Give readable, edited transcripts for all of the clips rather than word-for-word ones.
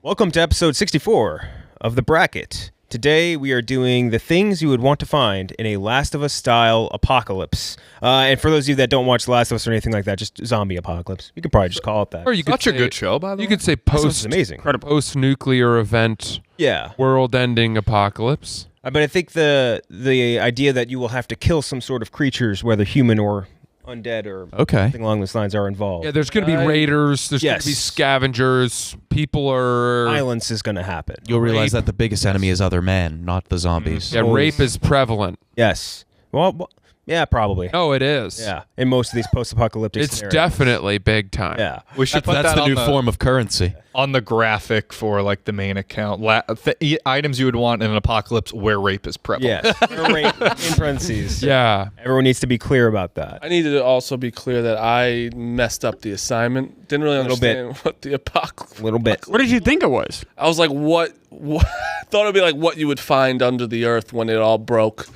Welcome to episode 64 of The Bracket. Today we are doing the things you would want to find in a Last of Us style apocalypse. And for those of you that don't watch Last of Us or anything like that, just zombie apocalypse. You could probably just call it that. Or you could Such a good show, by the way. You could say amazing. post-nuclear event, world-ending apocalypse. But I think the idea that you will have to kill some sort of creatures, whether human or undead or something along those lines, are involved. Yeah, there's going to be raiders. There's going to be scavengers. People are... Violence is going to happen. You'll realize that the biggest enemy is other men, not the zombies. Yeah, rape is prevalent. Yes. Well, yeah, probably. Oh, it is. Yeah, in most of these post-apocalyptic It's scenarios. Definitely big time. Yeah. We should put That's that the new form of currency. on the graphic for like the main account. Items you would want in an apocalypse where rape is prevalent. Yes. Rape in parentheses. Yeah. Everyone needs to be clear about that. I needed to also be clear that I messed up the assignment. Didn't really understand what the apocalypse. A little bit. What did you think it was? I was like, what? I thought it'd be like what you would find under the earth when it all broke.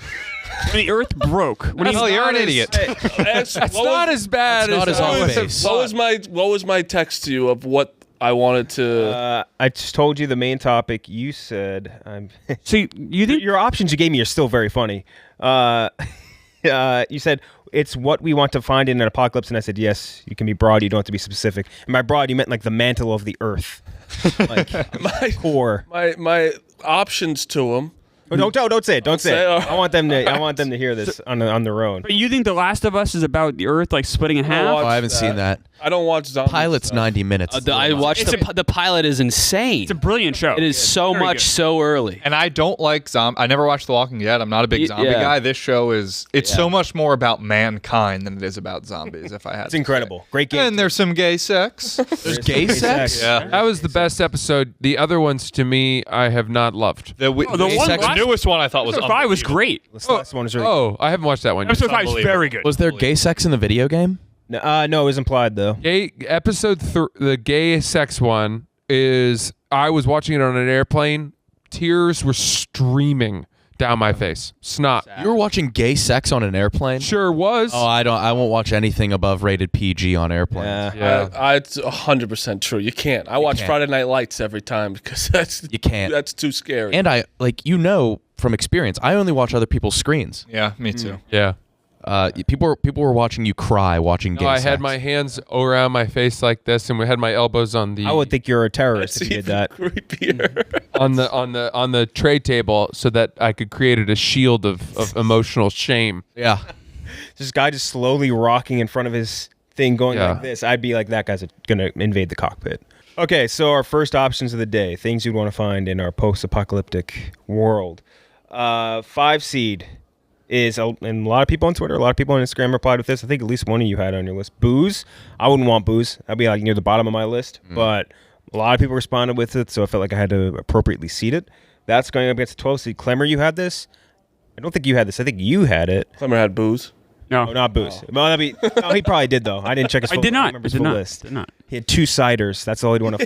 When the earth broke. You're an idiot. It's not as bad Not as on base. What was my text to you of what I wanted to? I just told you the main topic. You said, See, you think your options you gave me are still very funny. You said it's what we want to find in an apocalypse, and I said yes. You can be broad. You don't have to be specific. And by broad, you meant like the mantle of the earth, like my core. my options to him. Oh, don't say it. Don't say it. All I want them to hear this on their own. But you think The Last of Us is about the earth like splitting in half? watch Oh, I haven't that. seen that. I don't watch zombies. Pilot's stuff. 90 minutes. I watched the pilot is insane. It's a brilliant show. It is so Very much good. so early. And I don't like zombie. I never watched The Walking Dead. I'm not a big zombie Yeah. guy. This show is so much more about mankind than it is about zombies. If I had, It's incredible. Great game. And there's some gay sex. There's gay sex? Yeah. That was the best episode. The other ones, to me, I have not loved. The newest one I thought was Episode 5 was great. This last one is really. Oh, I haven't watched that one yet. Episode 5 is very good. Was there gay sex in the video game? No, it was implied though. Gay episode the gay sex one is I was watching it on an airplane. Tears were streaming down my face. Snot. You were watching gay sex on an airplane? Sure was. Oh, I won't watch anything above rated PG on airplanes. Yeah. It's 100% true. You can't. I watch can't. Friday Night Lights every time because You can't. That's too scary. And from experience, I only watch other people's screens. Yeah, me too. Yeah. People were watching you cry watching gay No, I sex. had my hands around my face like this, and we had my elbows on the I would think you're a terrorist if It's you did even that. creepier. on the tray table so that I could create a shield of emotional shame. Yeah. This guy just slowly rocking in front of his thing going Yeah. like this. I'd be like, that guy's going to invade the cockpit. Okay, so our first options of the day, things you'd want to find in our post-apocalyptic world. 5 seed is, and a lot of people on Twitter, a lot of people on Instagram replied with this. I think at least one of you had it on your list. Booze. I wouldn't want booze. That'd be like near the bottom of my list. But a lot of people responded with it, so I felt like I had to appropriately seed it. That's going up against 12 seed. Klemmer, you had this? I don't think you had this. I think you had it. Klemmer had booze. Oh, not booze. Well, that'd be. No, he probably did though. I didn't check his. I did not. remember his full list. Did not. He had 2 ciders. That's all he'd want to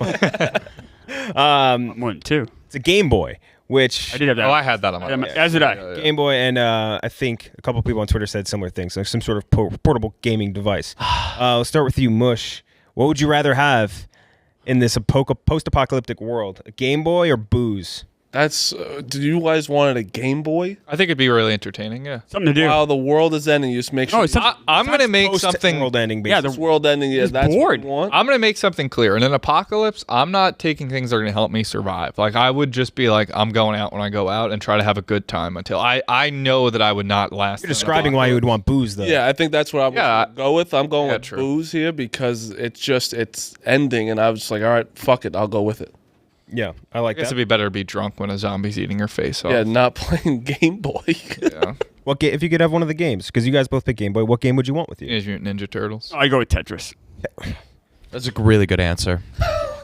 find. More than 2. It's a Game Boy, which I did have that. Oh, I had that on my list. As did I. Game Boy, and I think a couple people on Twitter said similar things, like some sort of portable gaming device. Let's start with you, Mush. What would you rather have in this post-apocalyptic world, a Game Boy or booze? That's. Do you guys wanted a Game Boy? I think it'd be really entertaining. Yeah. Something to do. While the world is ending, you just make sure. No, it's not. I'm gonna make something. World ending. Yeah, Basically. It's world ending. Yeah, that's bored. what you want. I'm gonna make something clear. In an apocalypse, I'm not taking things that are gonna help me survive. Like I would just be like, I'm going out when I go out and try to have a good time until I know that I would not last. You're describing why you would want booze, though. Yeah, I think that's what I'm gonna go with. I'm going with true. booze here because it's ending, and I was just like, all right, fuck it, I'll go with it. Yeah, I like I guess that. it'd be better to be drunk when a zombie's eating your face off. Yeah, not playing Game Boy. Yeah. If you could have one of the games, because you guys both pick Game Boy, what game would you want with you? Teenage Mutant Ninja Turtles. I go with Tetris. That's a really good answer.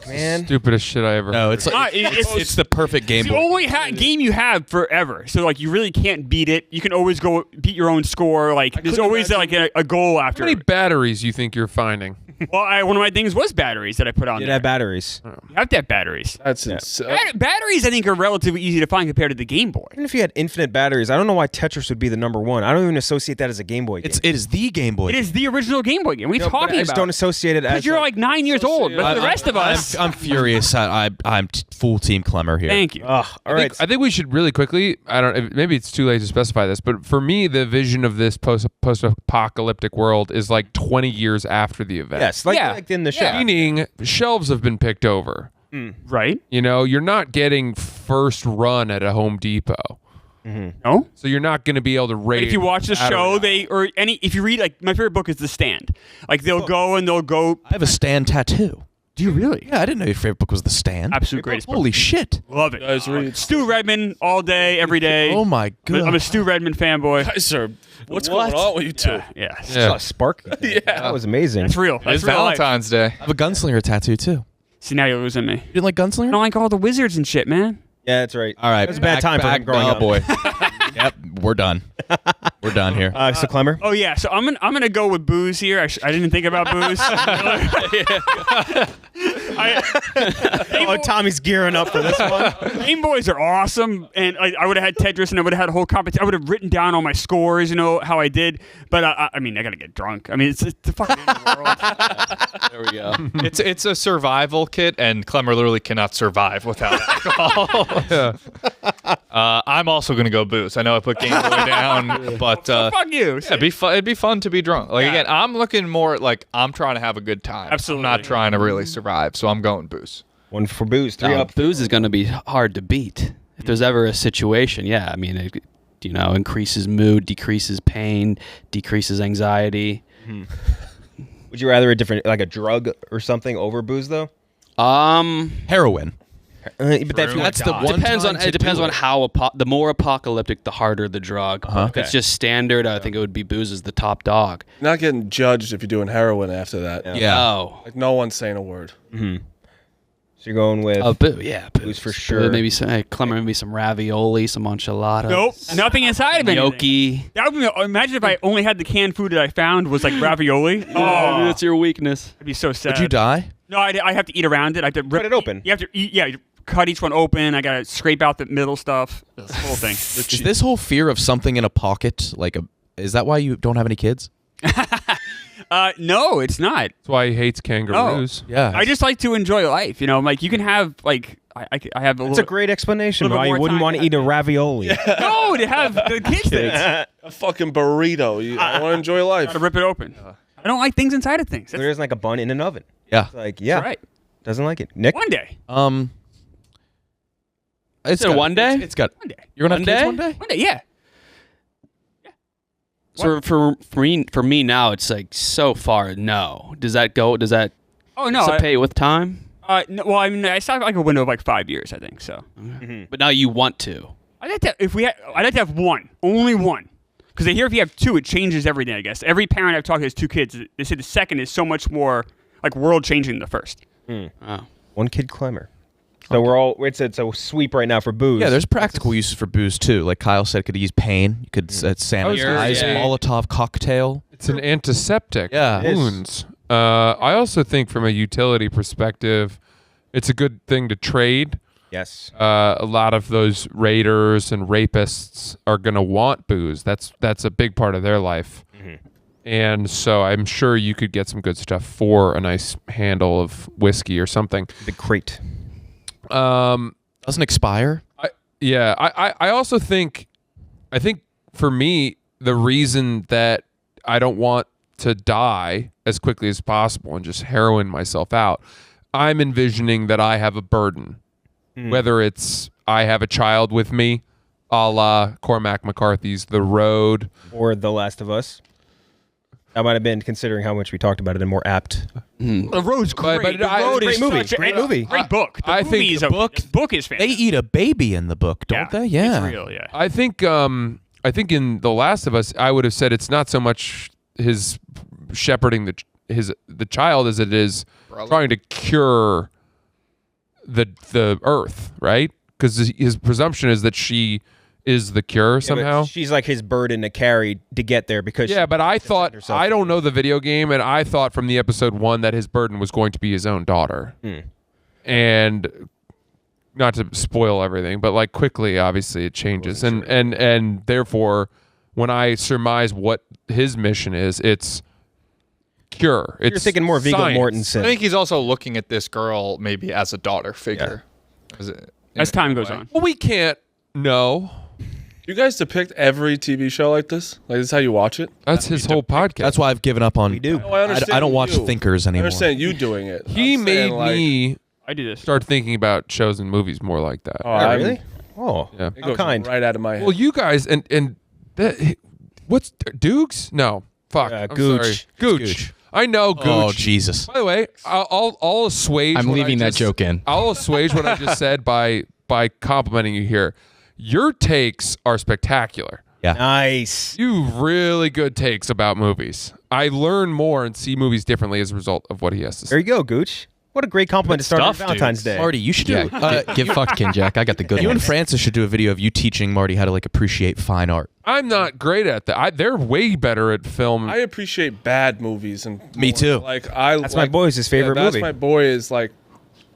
Man. Stupidest shit I ever. No, it's like it's the perfect Game It's the Boy. only game you have forever. So like you really can't beat it. You can always go beat your own score. Like there's always like a goal after. How many batteries you think you're finding? Well, one of my things was batteries that I put on You'd there. have batteries. You have to have batteries. That's insane. Batteries, I think, are relatively easy to find compared to the Game Boy. Even if you had infinite batteries, I don't know why Tetris would be the number one. I don't even associate that as a Game Boy game. It is the Game Boy. It is the original Game Boy game. What are you No, but talking I just about? don't associate it as. Because you're like 9 years old, but the rest of us. I'm furious. I'm full team Klemmer here. Thank you. All right. I think we should really quickly. Maybe it's too late to specify this, but for me, the vision of this post-apocalyptic world is like 20 years after the event. Yes, like in the show. Meaning shelves have been picked over. Right? You know, you're not getting first run at a Home Depot. No? So you're not going to be able to raid. If you watch the show, if you read, like, my favorite book is The Stand. Like, they'll go. I have a Stand tattoo. Do you really? Yeah, I didn't know your favorite book was The Stand. Absolute greatest book. Holy shit. Love it. Guys, read. Stu Redman all day, every day. Oh my god. I'm a Stu Redman fanboy. Guys, what's going on with you two? Yeah. Yeah. A spark. Yeah, that was amazing. That's real. It's That's real life. Valentine's Day. I have a gunslinger tattoo too. See, now you're losing me. You didn't like I Gunslinger? don't like all the wizards and shit, man. Yeah, that's right. All right. It was a bad time for him growing up. boy. Yep, we're done. We're done here. So Klemmer. Oh yeah, so I'm gonna go with booze here. I didn't think about booze. Tommy's gearing up for this one. Game Boys are awesome, and I would have had Tetris, and I would have had a whole competition. I would have written down all my scores, how I did. But I mean, I gotta get drunk. I mean, it's the fucking end of the world. There we go. It's a survival kit, and Klemmer literally cannot survive without alcohol. I'm also gonna go booze. I know I put Game Boy down, but Fuck you. yeah, it'd be fun to be drunk. Like again, I'm looking more at, like, I'm trying to have a good time. Absolutely. I'm not trying to really survive, so I'm going booze. One for booze. Three up. Booze is going to be hard to beat. If there's ever a situation, yeah, I mean, it, increases mood, decreases pain, decreases anxiety. Would you rather a drug or something over booze though? Heroin. But That's the one. Depends time on to it depends do on how the more apocalyptic, the harder the drug. If it's just standard, I think it would be booze is the top dog. You're not getting judged if you're doing heroin after that. Yeah. Oh, Like, no one's saying a word. So you're going with booze for sure. Maybe some Klemmer, maybe some ravioli, some enchiladas. Nope, nothing inside of it. Gnocchi. That would be, imagine if I only had the canned food that I found was like ravioli. Oh, That's your weakness. I'd be so sad. Would you die? No, I have to eat around it. I have to rip it open. You have to eat. Yeah, you cut each one open. I gotta scrape out the middle stuff. This whole thing. Is this whole fear of something in a pocket is that why you don't have any kids? No, it's not. That's why he hates kangaroos. Yeah. I just like to enjoy life. Like you can have like I have a That's little. a great explanation little why bit you more wouldn't time want to eat a ravioli. No, to have the kids things. A fucking burrito. I want to enjoy life. Gotta rip it open. I don't like things inside of things. That's There's like a bun in an oven. Yeah. It's like, yeah. right. Doesn't like it. Nick? One day. It's it one day? It's got. One day. You're gonna have One kids day? one day. One day. Yeah. So for me now, it's like so far no. Does that Oh no. dissipate with time? No, well, I mean, I saw like a window of like 5 years, I think. So But now you want to. I'd like to have one, only one, because I hear if you have two, it changes everything. I guess every parent I've talked to has two kids. They say the second is so much more like world changing than the first. Oh. One kid Klemmer. So we're all, it's a sweep right now for booze. Yeah, there's practical uses for booze too. Like Kyle said, could use pain. You could sanitize, Yeah. Molotov cocktail. It's an antiseptic Yeah. for wounds. I also think from a utility perspective, it's a good thing to trade. Yes. A lot of those raiders and rapists are going to want booze. That's a big part of their life. And so I'm sure you could get some good stuff for a nice handle of whiskey or something. Big crate. Doesn't expire. I also think, for me, the reason that I don't want to die as quickly as possible and just heroin myself out, I'm envisioning that I have a burden. Whether it's I have a child with me, a la Cormac McCarthy's The Road. Or The Last of Us. That might have been, considering how much we talked about it, a more apt. The Road's great. But The Road is great movie. such a- Great movie. Great book. I think the book is They fantastic. eat a baby in the book, don't they? Yeah. It's real, yeah. I think in The Last of Us, I would have said it's not so much his shepherding the child as it is trying to cure the earth, right? Because his presumption is that she is the cure somehow. She's like his burden to carry to get there because. Yeah, but I thought, herself. I don't know the video game, and I thought from the episode 1 that his burden was going to be his own daughter. And not to spoil everything, but like quickly, obviously it changes. And therefore, when I surmise what his mission is, it's cure. It's You're thinking more Viggo science. Mortensen. I think he's also looking at this girl maybe as a daughter figure. As time goes on. Well, we can't know. You guys depict every TV show like this? Like this is how you watch it? That's his whole podcast. That's why I've given up on. We do. Oh, I understand I don't watch you. Thinkers I anymore. understand you doing it. He I'm made saying, like, me I do this. start thinking about shows and movies more like that. Oh, Oh, I'm- really? Oh, Yeah. It how goes kind. right out of my head. Well, you guys and that, what's Dukes? No, fuck. I'm Gooch. sorry. Gooch. Gooch. I know Gooch. Oh Jesus! By the way, I'll assuage. I'm what leaving I that just- joke in. I'll assuage what I just said by complimenting you here. Your takes are spectacular. Nice. You have really good takes about movies. I learn more and see movies differently as a result of what he has to say. There you go, Gooch. What a great compliment to start on stuff, Valentine's dude. Day. Marty, you should Yeah, do. get fucked, KenJac. I got the good You and ones. Francis should do a video of you teaching Marty how to like appreciate fine art. I'm not great at that. They're way better at film. I appreciate bad movies and Me too. Like That's my boy's favorite That's movie. My boy is like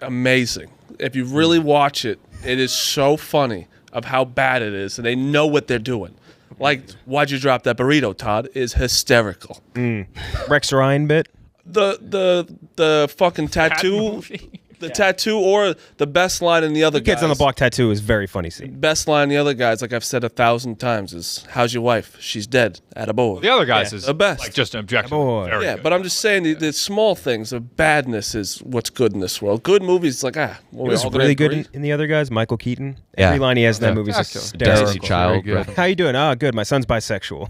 amazing. If you really watch it, it is so funny of how bad it is, and they know what they're doing. Like, why'd you drop that burrito, Todd? Is hysterical. Rex Ryan bit. The fucking tattoo, the tattoo, or the best line in the other Kids on the guys. Block tattoo is very funny scene. Best line in the other guys, like I've said 1,000 times, is "How's your wife? She's dead." Attaboy. The other guys is the best. like just an objection. Boy. Very Yeah, good. but I'm just saying the small things, the badness is what's good in this world. Good movies, like well, It was really good in the other guys. Michael Keaton. Yeah. Every line he has in that Yeah. movie is Spectacular. Destiny hysterical. Child. Very good. How you doing? Ah, good. My son's bisexual.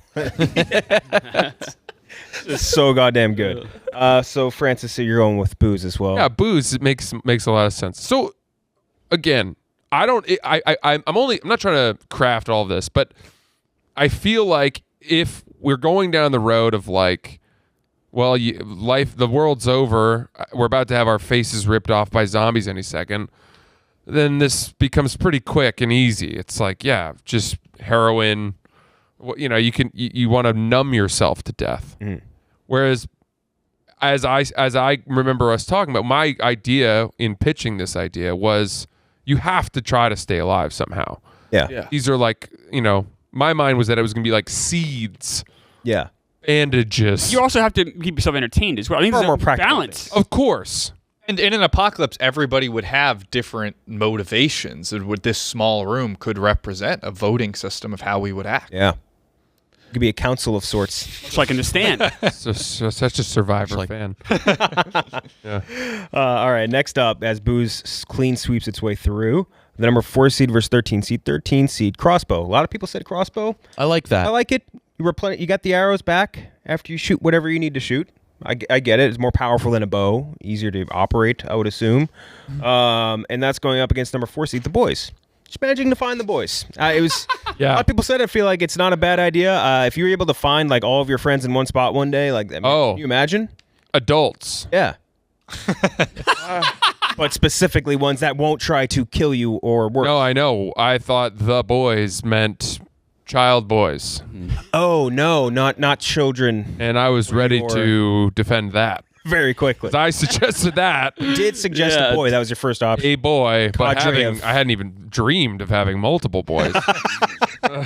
It's so goddamn good. So Francis, so you're going with booze as well. Yeah, booze it makes a lot of sense. So again, I'm not trying to craft all of this, but I feel like if we're going down the road of like, well, the world's over, we're about to have our faces ripped off by zombies any second, then this becomes pretty quick and easy. It's like, yeah, just heroin. You want to numb yourself to death. Whereas, as I remember us talking about, my idea in pitching this idea was you have to try to stay alive somehow. Yeah. These are like, my mind was that it was going to be like seeds, Yeah. bandages. You also have to keep yourself entertained as well. I think Far there's more a practical balance. things. Of course. And in an apocalypse, everybody would have different motivations, and what this small room could represent a voting system of how we would act. Yeah. It could be a council of sorts. It's like in The Stand. So such a Survivor fan. All right. Next up, as booze clean sweeps its way through, the number 4 seed versus 13 seed. 13 seed crossbow. A lot of people said crossbow. I like that. I like it. You got the arrows back after you shoot whatever you need to shoot. I get it. It's more powerful than a bow. Easier to operate, I would assume. And that's going up against number 4 seed, the boys. Just managing to find the boys. It was. Yeah. A lot of people said I feel like it's not a bad idea. If you were able to find like all of your friends in one spot one day, like, can you imagine? Adults. Yeah. But specifically ones that won't try to kill you or worse. No, I know. I thought the boys meant child boys, Oh no, not children. and I was ready Or- to defend that. Very quickly. I suggested that. Did suggest a boy. That was your first option. A boy, but Cadre of- I hadn't even dreamed of having multiple boys.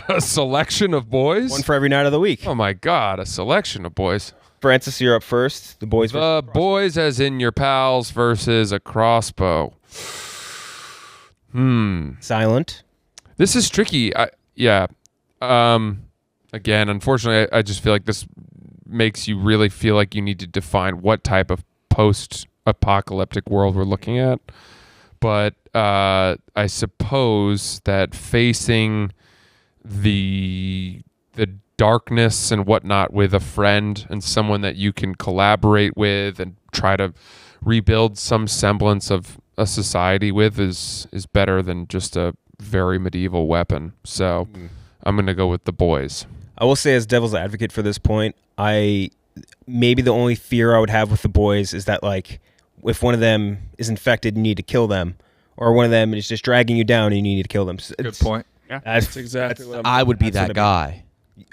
A selection of boys? One for every night of the week. Oh my God, a selection of boys. Francis, you're up first. The boys. The boys, as in your pals, versus a crossbow. Silent. This is tricky. Again, unfortunately, I just feel like this makes you really feel like you need to define what type of post-apocalyptic world we're looking at. But I suppose that facing the darkness and whatnot with a friend and someone that you can collaborate with and try to rebuild some semblance of a society with is better than just a very medieval weapon. So I'm going to go with the boys. I will say, as devil's advocate for this point, maybe the only fear I would have with the boys is that, like, if one of them is infected, you need to kill them, or one of them is just dragging you down and you need to kill them. Good point. That's exactly what I'm I would be That's that what guy.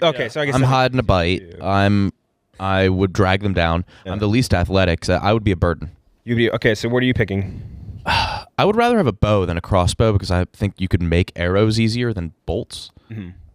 Okay, so I guess I'm that- hiding a bite. I would drag them down. Yeah. I'm the least athletic, so I would be a burden. You'd be okay. So what are you picking? I would rather have a bow than a crossbow because I think you could make arrows easier than bolts.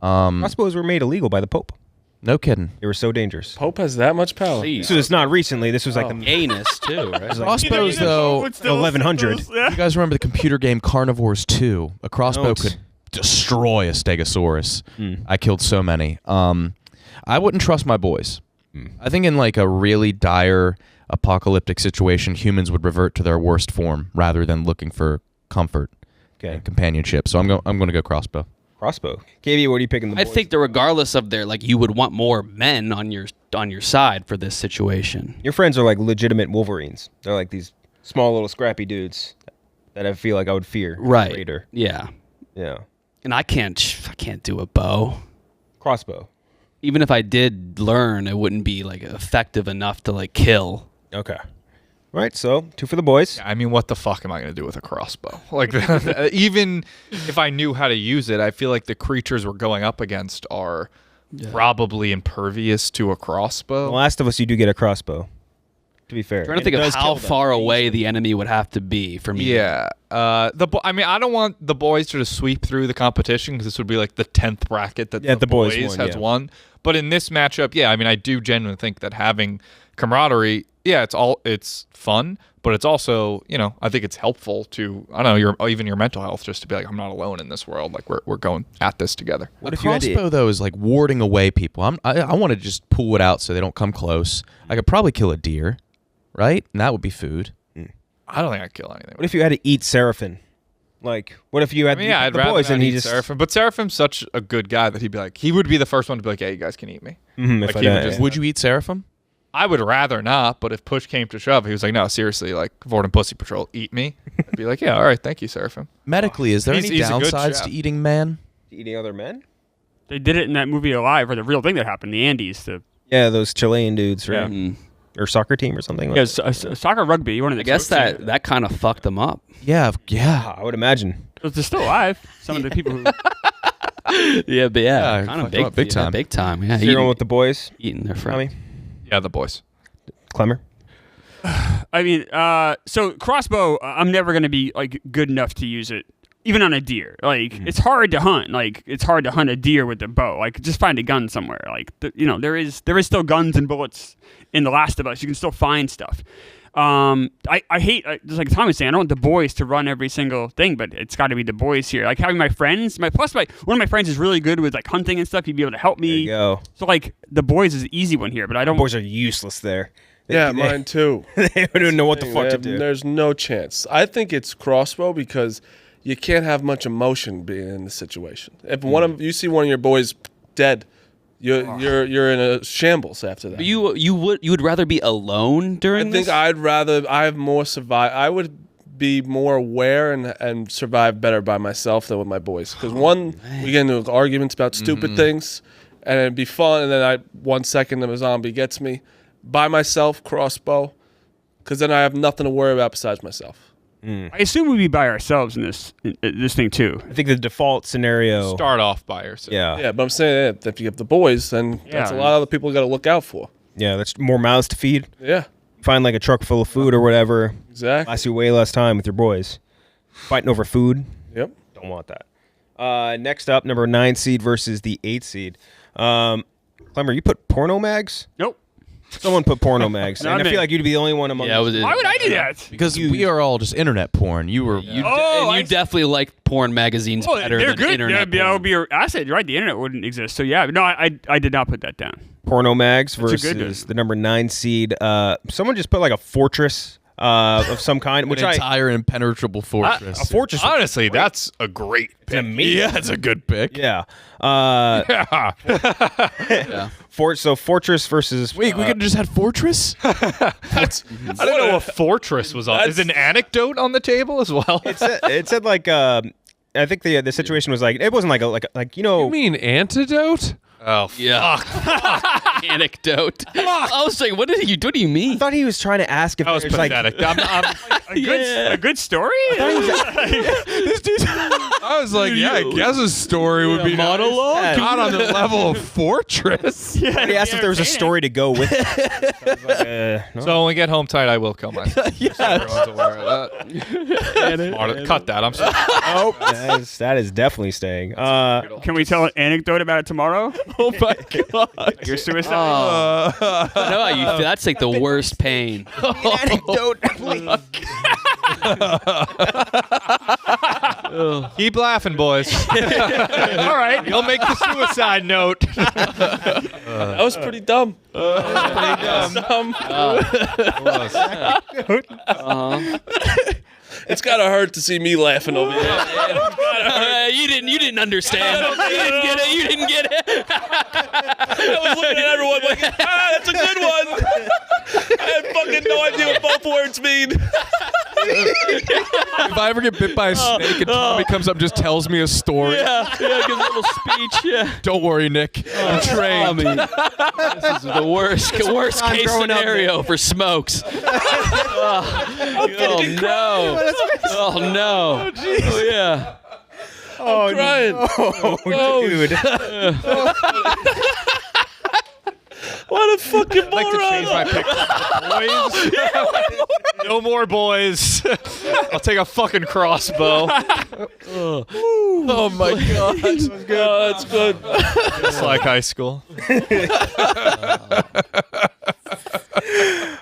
Crossbows were made illegal by the Pope. No kidding. They were so dangerous. Pope has that much power. So it's not recently. This was like the Anus too, right? Crossbows, though, It's still- 1100. Yeah. you guys remember the computer game Carnivores 2? A crossbow No. could destroy a Stegosaurus. I killed so many. I wouldn't trust my boys. I think in like a really dire apocalyptic situation, humans would revert to their worst form rather than looking for comfort and companionship. So I'm going to go crossbow. Crossbow. KB, what are you picking? The I boys? think that regardless of their like, you would want more men on your side for this situation. Your friends are like legitimate Wolverines. They're like these small little scrappy dudes that I feel like I would fear. Right. Later. Yeah. Yeah. And I can't do a bow. Crossbow. Even if I did learn, it wouldn't be like effective enough to like kill. Okay. All right. So 2 for the boys. I mean, what the fuck am I going to do with a crossbow? Like, even if I knew how to use it, I feel like the creatures we're going up against are probably impervious to a crossbow. The Last of Us, you do get a crossbow. To be fair. I'm trying to think It of does how kill them. far away the enemy would have to be for me. Yeah. I mean, I don't want the boys to just sweep through the competition because this would be like the 10th bracket that the boys won, has won. But in this matchup, yeah, I mean, I do genuinely think that having camaraderie, yeah, it's fun, but it's also, I think it's helpful to, I don't know, even your mental health, just to be like, I'm not alone in this world. Like we're going at this together. What A if you had to- crossbow, though, is like warding away people. I want to just pull it out so they don't come close. I could probably kill a deer, right? And that would be food. I don't think I'd kill anything. What if you had to eat Seraphim? Like, what if you had I mean, to yeah, eat I'd the rather boys not and he eat just Seraphim, but Seraphim's such a good guy that he'd be like, he would be the first one to be like, yeah, you guys can eat me. If Like, I he would die- just- Would you eat Seraphim? I would rather not, but if push came to shove, he was like, no, seriously, like, Vorden Pussy Patrol, eat me. I'd be like, yeah, all right, thank you, Seraphim. Medically, is there He's- any he's a good downsides chef. to eating man? eating other men? They did it in that movie Alive, or the real thing that happened, the Andes. Yeah, those Chilean dudes, right? Mm. Or soccer team or something. Yeah, soccer, rugby. One of the I guess that kind of fucked them up. Yeah. I would imagine. They're still alive. Some of the people who. Yeah, but Yeah, kind of fucked them up big time. Big time. Yeah, So you're going with the boys, eating their Tommy? friend. Yeah, the boys. Klemmer? I mean, so crossbow, I'm never gonna be like good enough to use it, even on a deer. Like it's hard to hunt. Like it's hard to hunt a deer with a bow. Like just find a gun somewhere. Like there is still guns and bullets in The Last of Us. You can still find stuff. I hate, just like Tom was saying, I don't want the boys to run every single thing, but it's got to be the boys here. Like having my friends, one of my friends is really good with like hunting and stuff. He'd be able to help There me. you go. So like the boys is an easy one here, but I don't. Boys are useless there. Yeah, mine too. They don't even know what the fuck to do. There's no chance. I think it's crossbow because you can't have much emotion being in the situation. If you see one of your boys dead, you're in a shambles after that. But you would rather be alone during I think this? I have more survive. I would be more aware and survive better by myself than with my boys. Because we get into arguments about stupid things, and it'd be fun. And then 1 second of a zombie gets me. By myself, crossbow, because then I have nothing to worry about besides myself. I assume we'd be by ourselves in this thing too. I think the default scenario. Start off by yourself. Yeah. Yeah, but I'm saying if you have the boys, then that's a lot of other people you got to look out for. Yeah, that's more mouths to feed. Yeah, Find like a truck full of food or whatever. exactly. Lasts you way less time with your boys. Fighting over food. Yep. Don't want that. Next up, number 9 seed versus the 8 seed. Klemmer, you put porno mags? Nope. Someone put porno mags. Not and I me. feel like you'd be the only one among Yeah, us. Why would I do that? Because we are all just internet porn. You were. You Oh, I see. definitely like porn magazines Oh, better they're than good. internet That would porn. be I said, right, the internet wouldn't exist. So yeah, no, I did not put that down. Porno mags That's a good versus one. the number 9 seed. Someone just put like a fortress of some kind, which an entire impenetrable fortress. a fortress. Honestly, that's a great pick. Yeah, it's a good pick. Yeah. Yeah. So fortress versus. Wait, we could have just had fortress. I don't know if fortress was on. Is an anecdote on the table as well? It said like. I think the situation was like it wasn't like you know. You mean antidote? Oh, Yeah. Anecdote. I was like, what do you mean? I thought he was trying to ask if that was there's like. pathetic. A good story. This dude's. I was like, I guess a story would be monologue? nice. Not on the level of Fortress. He asked if there was a story to go with it. So I was like, no. So when we get home tonight, I will kill myself. Just so everyone's aware of that. Cut that. I'm sorry. Nope. That is definitely staying. Can we tell an anecdote about it tomorrow? Oh my god. Your suicide? No, that's like the worst pain. Anecdote. Keep laughing, boys. All right. You'll make the suicide note. That was pretty dumb. It's gotta hurt to see me laughing over here. You didn't understand. You didn't get it. I was looking at everyone like, that's a good one. I had fucking no idea what both words mean. If I ever get bit by a snake and Tommy comes up and just tells me a story, Give a little speech. Yeah. don't worry, Nick. I'm trained. This is the worst case scenario for Smokes. Oh no! Oh no! Oh yeah! I'm crying. Dude. What a fucking I'd like to change my pick. Boys. No more boys. I'll take a fucking crossbow. Oh my god. Oh, that's good. It's like high school.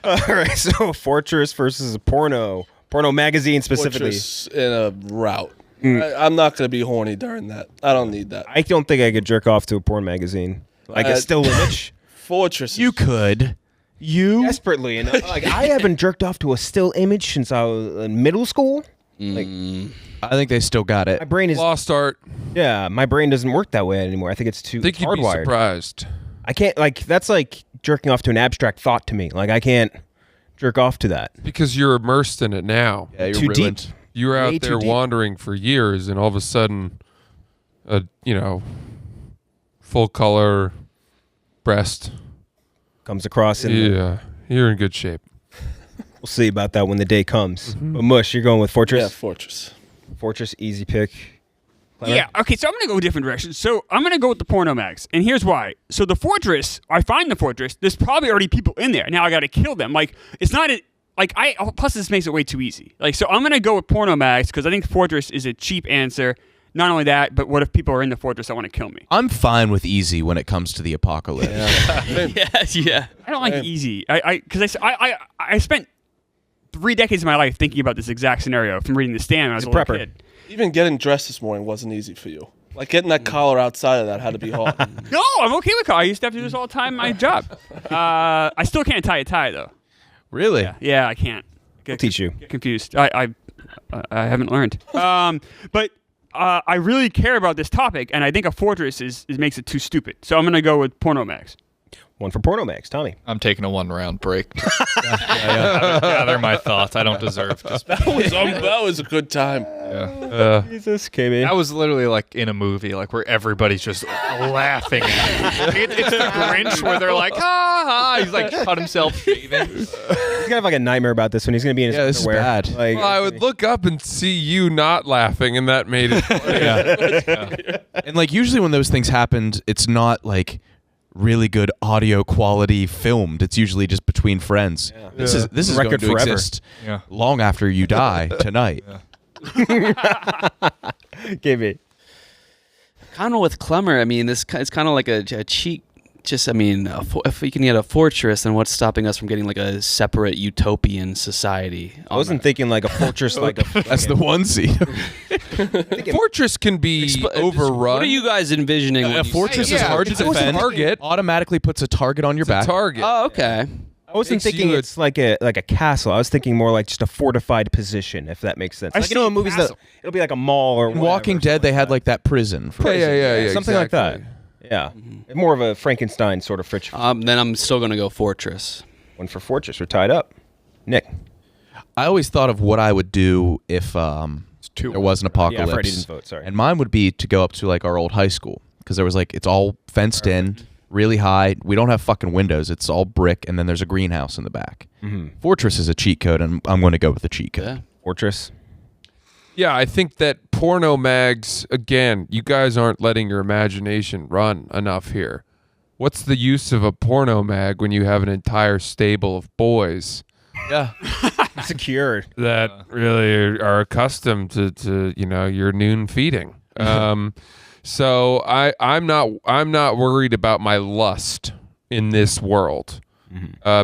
All right, so Fortress versus a porno magazine specifically. Fortress in a route. I'm not gonna be horny during that. I don't need that. I don't think I could jerk off to a porn magazine. Like a still image. Fortress. You could. Desperately. And like I haven't jerked off to a still image since I was in middle school. Like I think they still got it. my brain is Lost art. my brain doesn't work that way anymore. I think it's too I think you'd be hardwired. surprised. I can't that's like jerking off to an abstract thought to me. Like I can't jerk off to that. Because you're immersed in it now. Yeah, you're Too ruined. deep. You were out Way too there deep. wandering for years, and all of a sudden, full color breast. Comes across in Yeah, you're in good shape. we'll see about that when the day comes. But Mush, you're going with Fortress? Yeah, Fortress. Fortress, easy pick. Yeah, okay, so I'm going to go a different direction. So I'm going to go with the porno mags, and here's why. So the Fortress, I find the Fortress, there's probably already people in there. Now I got to kill them. Like, it's not plus this makes it way too easy. Like, so I'm going to go with porno mags because I think Fortress is a cheap answer. Not only that, but what if people are in the Fortress that want to kill me? I'm fine with easy when it comes to the apocalypse. Yeah. I don't like easy. Because I spent 3 decades of my life thinking about this exact scenario from reading The Stand when I was a little prepper. kid. Even getting dressed this morning wasn't easy for you. Like getting that collar outside of that had to be hard. No, I'm okay with car. I used to have to do this all the time in my job. I still can't tie a tie, though. Really? Yeah, I can't. I'll teach you. Get confused. I haven't learned. But I really care about this topic, and I think a Fortress makes it too stupid. So I'm going to go with porno mags. One for porno mags. Tommy. I'm taking a 1-round break. Gather my thoughts. I don't deserve to. That was a good time. Jesus, KB. That was literally like in a movie, like where everybody's just laughing at it. It's the Grinch where they're like, ha ha. He's like cut himself shaving. He's gonna have like a nightmare about this when he's gonna be in his this is underwear. bad. Like, Well, I would look up and see you not laughing, and that made it funny. And like usually when those things happened, it's not like really good audio quality filmed. It's usually just between friends. This is Record going to forever. exist Yeah. long after you die tonight. KB. Kind of with Klemmer. I mean, it's kind of like a cheat. Just, I mean, if we can get a Fortress, then what's stopping us from getting like a separate utopian society? I wasn't thinking like a fortress, like a. That's the onesie. Fortress can be overrun. What are you guys envisioning? when A you fortress say is that? hard to it's a defend. target. Automatically puts a target on your It's a back. target. Oh, okay. I wasn't Makes thinking you it's like a castle. I was thinking more like just a fortified position, if that makes sense. Like, in movies that it'll be like a mall or In Walking Dead, they had like that prison. For Yeah, something like that. exactly. Yeah, more of a Frankenstein sort of fridge. Then I'm still gonna go Fortress. One for Fortress. We're tied up. Nick. I always thought of what I would do if there was an apocalypse. Yeah, Freddie didn't vote. Sorry. And mine would be to go up to like our old high school because there was like it's all fenced in, really high. We don't have fucking windows. It's all brick, and then there's a greenhouse in the back. Fortress is a cheat code, and I'm going to go with the cheat code. Yeah. Fortress. Yeah, I think that porno mags, again, you guys aren't letting your imagination run enough here. What's the use of a porno mag when you have an entire stable of boys Yeah. Secured. that really are accustomed to your noon feeding? So I'm not worried about my lust in this world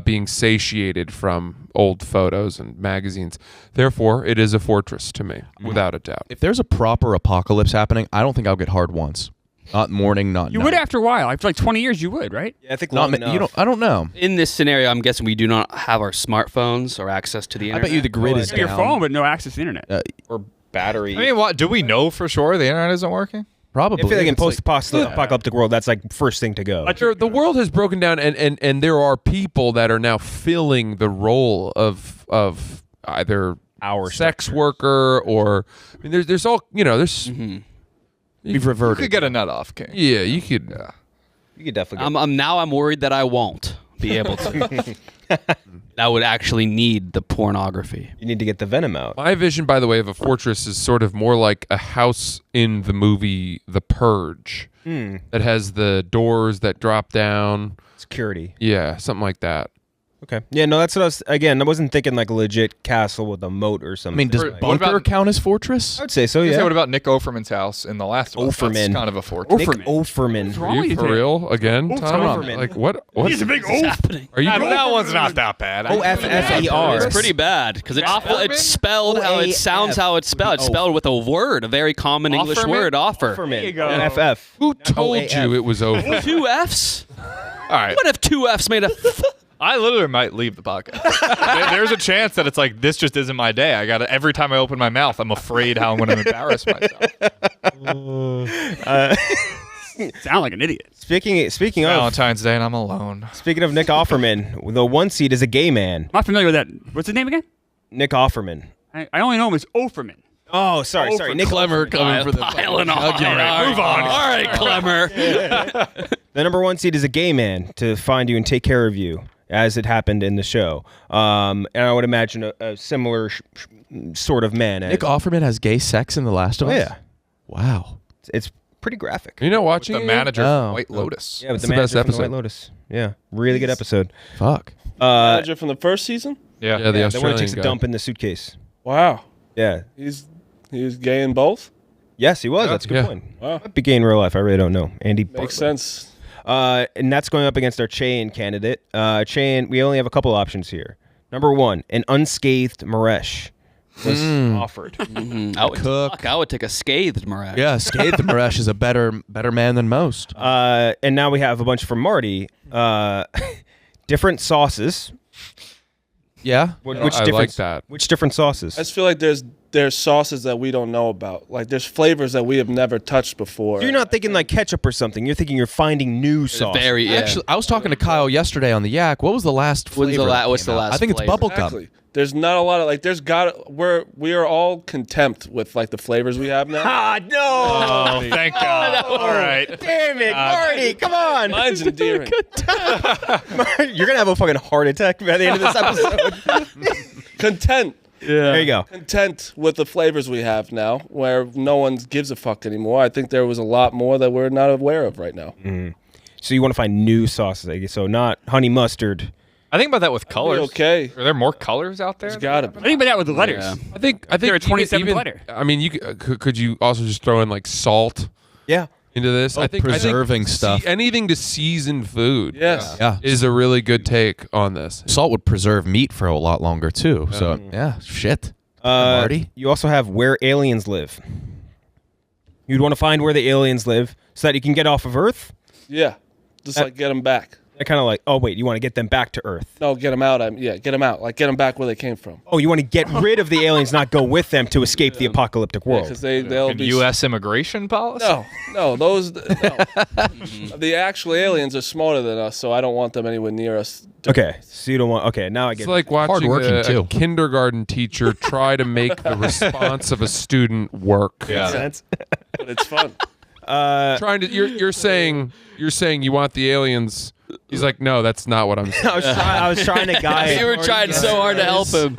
being satiated from old photos and magazines. Therefore, it is a fortress to me, without a doubt. If there's a proper apocalypse happening, I don't think I'll get hard once. Not morning, not You night. would after a while. After like 20 years, you would, right? Yeah, I think Not long ma- you enough. don't. I don't know. In this scenario, I'm guessing we do not have our smartphones or access to the I internet. bet you the grid is You have down. your phone, but no access to the internet. Or battery. I mean, what do we know for sure? The internet isn't working. Probably. I feel like in It's post-apocalyptic world, that's like first thing to go. The world has broken down, and there are people that are now filling the role of either Our sex worker or I mean, there's all there's we've You reverted. could get a nut off, King. yeah you could You could definitely get I'm worried that I won't be able to. I would actually need the pornography. You need to get the venom out. My vision, by the way, of a fortress is sort of more like a house in the movie The Purge that has the doors that drop down. Security. Yeah, something like that. Okay. Yeah, no, that's what I was, again, I wasn't thinking like a legit castle with a moat or I something. mean, does What bunker about- count as fortress? I would say so, Yeah. yeah. What about Nick Offerman's house in The Last of Us? That's Offerman. kind of a fortress. Nick Offerman. What's Are wrong with you you for today? real again, Tom? Offerman. Like what? He's a big What's oaf. happening? Are you? That one's not that bad. O-F-F-E-R. It's pretty bad because it's spelled how it sounds how it's spelled. It's O. spelled with a word, a very common English Offerman? word, offer. Offerman. There you go. F-F. Who told O-A-F. you it was over? 2 F's? All right. What if 2 F's made a I literally might leave the podcast. There's a chance that it's like this just isn't my day. I got to every time I open my mouth, I'm afraid how I'm going to embarrass myself. Sound like an idiot. Speaking of Valentine's Day and I'm alone. Nick Offerman, the one seed is a gay man. I'm not familiar with that. What's his name again? Nick Offerman. I only know him as Offerman. Oh, sorry. Nick Clemmer Offerman. coming for the piling on? Move on. All right, Klemmer. The number one seed is a gay man to find you and take care of you, as it happened in the show. And I would imagine a similar sort of man. Nick Offerman has gay sex in The Last of Us? Yeah. Wow. It's pretty graphic. You're not watching The it? manager Oh. from White Lotus. Yeah, with It's the the best manager from the episode. White Lotus. Yeah, really good episode. Fuck. Manager from the first season? Yeah. Yeah, the The one Australian that takes a guy. dump in the suitcase. Wow. Yeah. He was gay in both? Yes, he was. Yeah. That's a good Yeah. point. Wow. Might be gay in real life. I really don't know. Andy Makes Buckley. sense. And that's going up against our Chain candidate. Chain, we only have a couple options here. Number one, an unscathed Maresh was offered. I would take a scathed Marash. Yeah, Scathe the Maresh is a better man than most. And now we have a bunch from Marty. Different sauces. Yeah. Which I different, like that. Which different sauces? I just feel like there's sauces that we don't know about. Like there's flavors that we have never touched before. You're not thinking like ketchup or something. You're thinking you're finding new sauce. Very, yeah. Actually, I was talking to Kyle yesterday on the Yak. What was the last flavor? What's the last I think it's flavor? bubblegum. Exactly. There's not a lot of like. We are all contempt with like the flavors we have now. Ah, no! Oh, thank God. All right. Damn it, Marty! Come on! Mine's endearing. You're gonna have a fucking heart attack by the end of this episode. Content. There you go. Content with the flavors we have now, where no one gives a fuck anymore. I think there was a lot more that we're not aware of right now. So you want to find new sauces, I guess. So not honey mustard. I think about that with colors. Okay. Are there more colors out there? There's gotta be. I think about that with the letters. Yeah. I think There are even- 27 even- letter. I mean, you could you also just throw in like salt Yeah. into this? I think preserving stuff. Anything to season food. Yes. Yeah. Is a really good take on this. Salt would preserve meat for a lot longer too. So yeah, shit. Marty. You also have where aliens live. You'd want to find where the aliens live so that you can get off of Earth. Yeah. Just like get them back. They're kind of like, oh wait, you want to get them back to Earth. No, get them out. Get them out. Like get them back where they came from. Oh, you want to get rid of the aliens, not go with them to escape the apocalyptic world. Because they'll And be U.S. immigration policy? No, those. No. The actual aliens are smarter than us, so I don't want them anywhere near us. Okay, so you don't want. Okay, now I get. It's like watching Hardworking, a too. kindergarten teacher try to make the response of a student work. Yeah. sense. But it's fun. Trying to you're saying you want the aliens He's like, no, that's not what I'm saying. I was trying to guide. You were trying so hard to help him.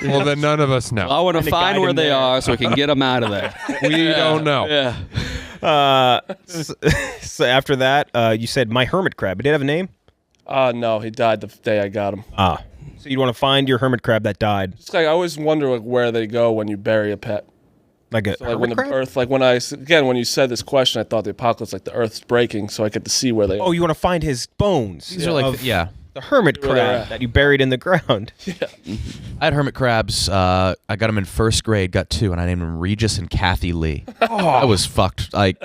Well, then none of us know. I want to Kinda find guide where him they there. are so we can get them out of there. We don't know. Yeah. So after that, you said my hermit crab. It did have a name? No, he died the day I got him. Ah. So you'd want to find your hermit crab that died. It's like I always wonder like where they go when you bury a pet. Like a So, like when hermit the crab? earth, like when you said this question, I thought the apocalypse, like the earth's breaking, so I get to see where they. Oh, you want to find his bones. These are like, of yeah. the hermit Where they're crab at. that you buried in the ground. I had hermit crabs. I got them in first grade, got 2, and I named them Regis and Kathy Lee. I was fucked. Like,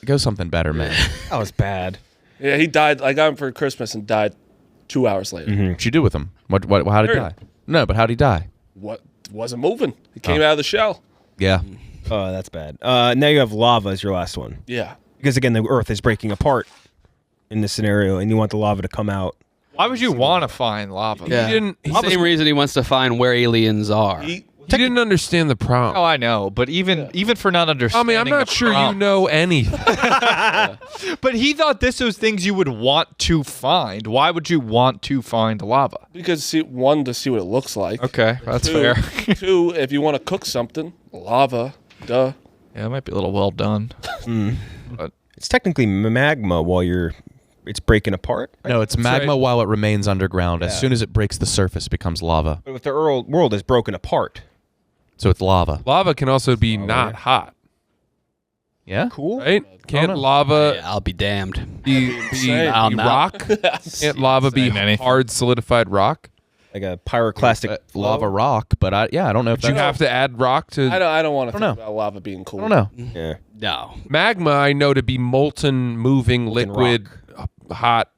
go something better, man. That was bad. Yeah, he died. I got him for Christmas and died 2 hours later. What'd you do with him? How did he Buried die? No, but how'd he die? What wasn't moving? He came out of the shell. Yeah. Oh, that's bad. Now you have lava as your last one. Yeah. Because again, the earth is breaking apart in this scenario, and you want the lava to come out. Why would you want to find lava? Yeah. He didn't. Same reason he wants to find where aliens are. He, He didn't understand the prompt. Oh, I know, but even for not I understanding, mean, I'm not the sure you prompt. know anything. But he thought this was things you would want to find. Why would you want to find lava? because one, to see what it looks like. Okay, that's Two, fair. two, if you want to cook something, lava, duh. Yeah, it might be a little well done. But It's technically magma while it's breaking apart. No, it's magma right. while it remains underground. As Yeah. soon as it breaks the surface, it becomes lava. But if the world is broken apart. So it's lava. Lava can also be not hot, Yeah? Cool. right? Can't no. lava Yeah, I'll be damned. be I'm out. rock? Can't lava be Saying anything. hard solidified rock? Like a pyroclastic Lava rock, but I don't know if But you have to add rock to I don't want to don't think about lava being cool. I don't know. Yeah. No. magma. I know to be molten, moving, liquid, hot,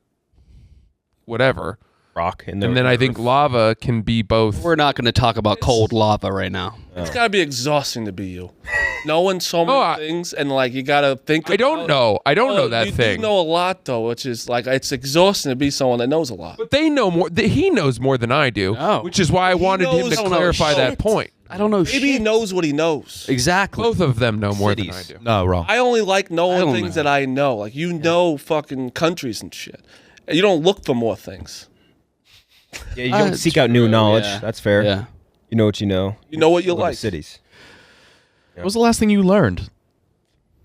whatever. Rock. And then I think lava can be both. We're not going to talk about cold lava right now. It's got to be exhausting to be you. Knowing so many things and like you got to think. I don't know. I don't know that you thing. You know a lot though, which is like it's exhausting to be someone that knows a lot. But they know more. He knows more than I do, No. which is why I wanted him knows- to I don't know clarify that shit. point. I don't know Maybe he shit. knows what he knows. Exactly. Both of them know more than I Cities. do. No, wrong. I only like I knowing don't things know. that I know. Like you know fucking countries and shit. You don't look for more things. Yeah, you don't That's seek out new true, knowledge. yeah. That's fair. Yeah. You know what you know. You know what you Go to like. cities. What was the last thing you learned?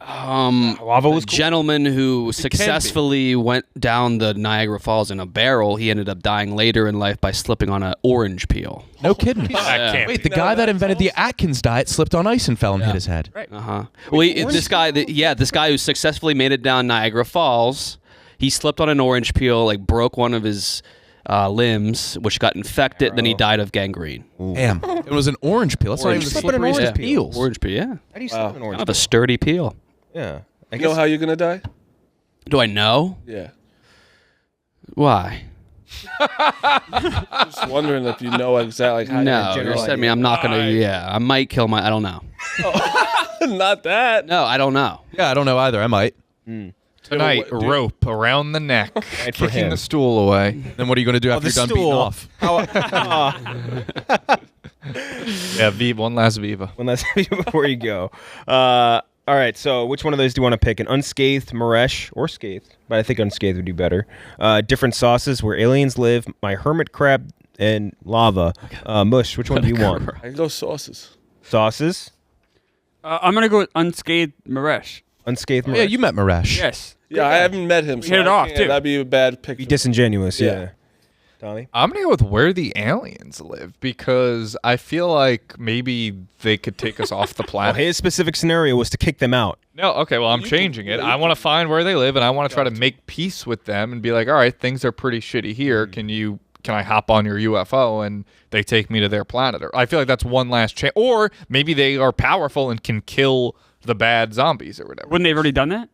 Lava was a cool. gentleman who successfully went down the Niagara Falls in a barrel. He ended up dying later in life by slipping on an orange peel. No kidding. can't Wait, the guy that invented the Atkins diet slipped on ice and fell and hit his head. Well, this guy who successfully made it down Niagara Falls, he slipped on an orange peel, like broke one of his limbs, which got infected. Then he died of gangrene. Damn. It was an orange peel. That's not even the Slipping an slipperiest orange of peel. peels. Orange peel, yeah. How do you slip an orange? Kind of a sturdy peel. Yeah. I You know guess how you're gonna die? Do I know? Yeah. Why? Just wondering if you know exactly how. No, you're you gonna said me. I'm not gonna. Yeah, I might kill my. I don't know. Not that. No, I don't know. Yeah, I don't know either. I might. Tonight, Dude. rope around the neck, for kicking him. the stool away. Then what are you going to do after the you're done beating stool. off? Yeah, one last Viva. One last before you go. All right, so which one of those do you want to pick? An unscathed Maresh or scathed? But I think unscathed would do better. Different sauces where aliens live, my hermit crab, and lava. Mush, which one do you want? I can go sauces. Sauces? I'm gonna go with unscathed Maresh. Unscathed Maresh? Yeah, you met Maresh. Yes. Yeah, I haven't met him. So hit it I off, can't- too. That'd be a bad pick. Be for me. disingenuous, yeah. Yeah. Tommy? I'm gonna go with where the aliens live because I feel like maybe they could take us off the Well, planet. his specific scenario was to kick them out. No, okay, well I'm changing it. I want to find where they live and I want to try to make peace with them and be like, all right, things are pretty shitty here. Can I hop on your UFO and they take me to their planet? Or I feel like that's one last chance. Or maybe they are powerful and can kill the bad zombies or whatever. Wouldn't they have already done that?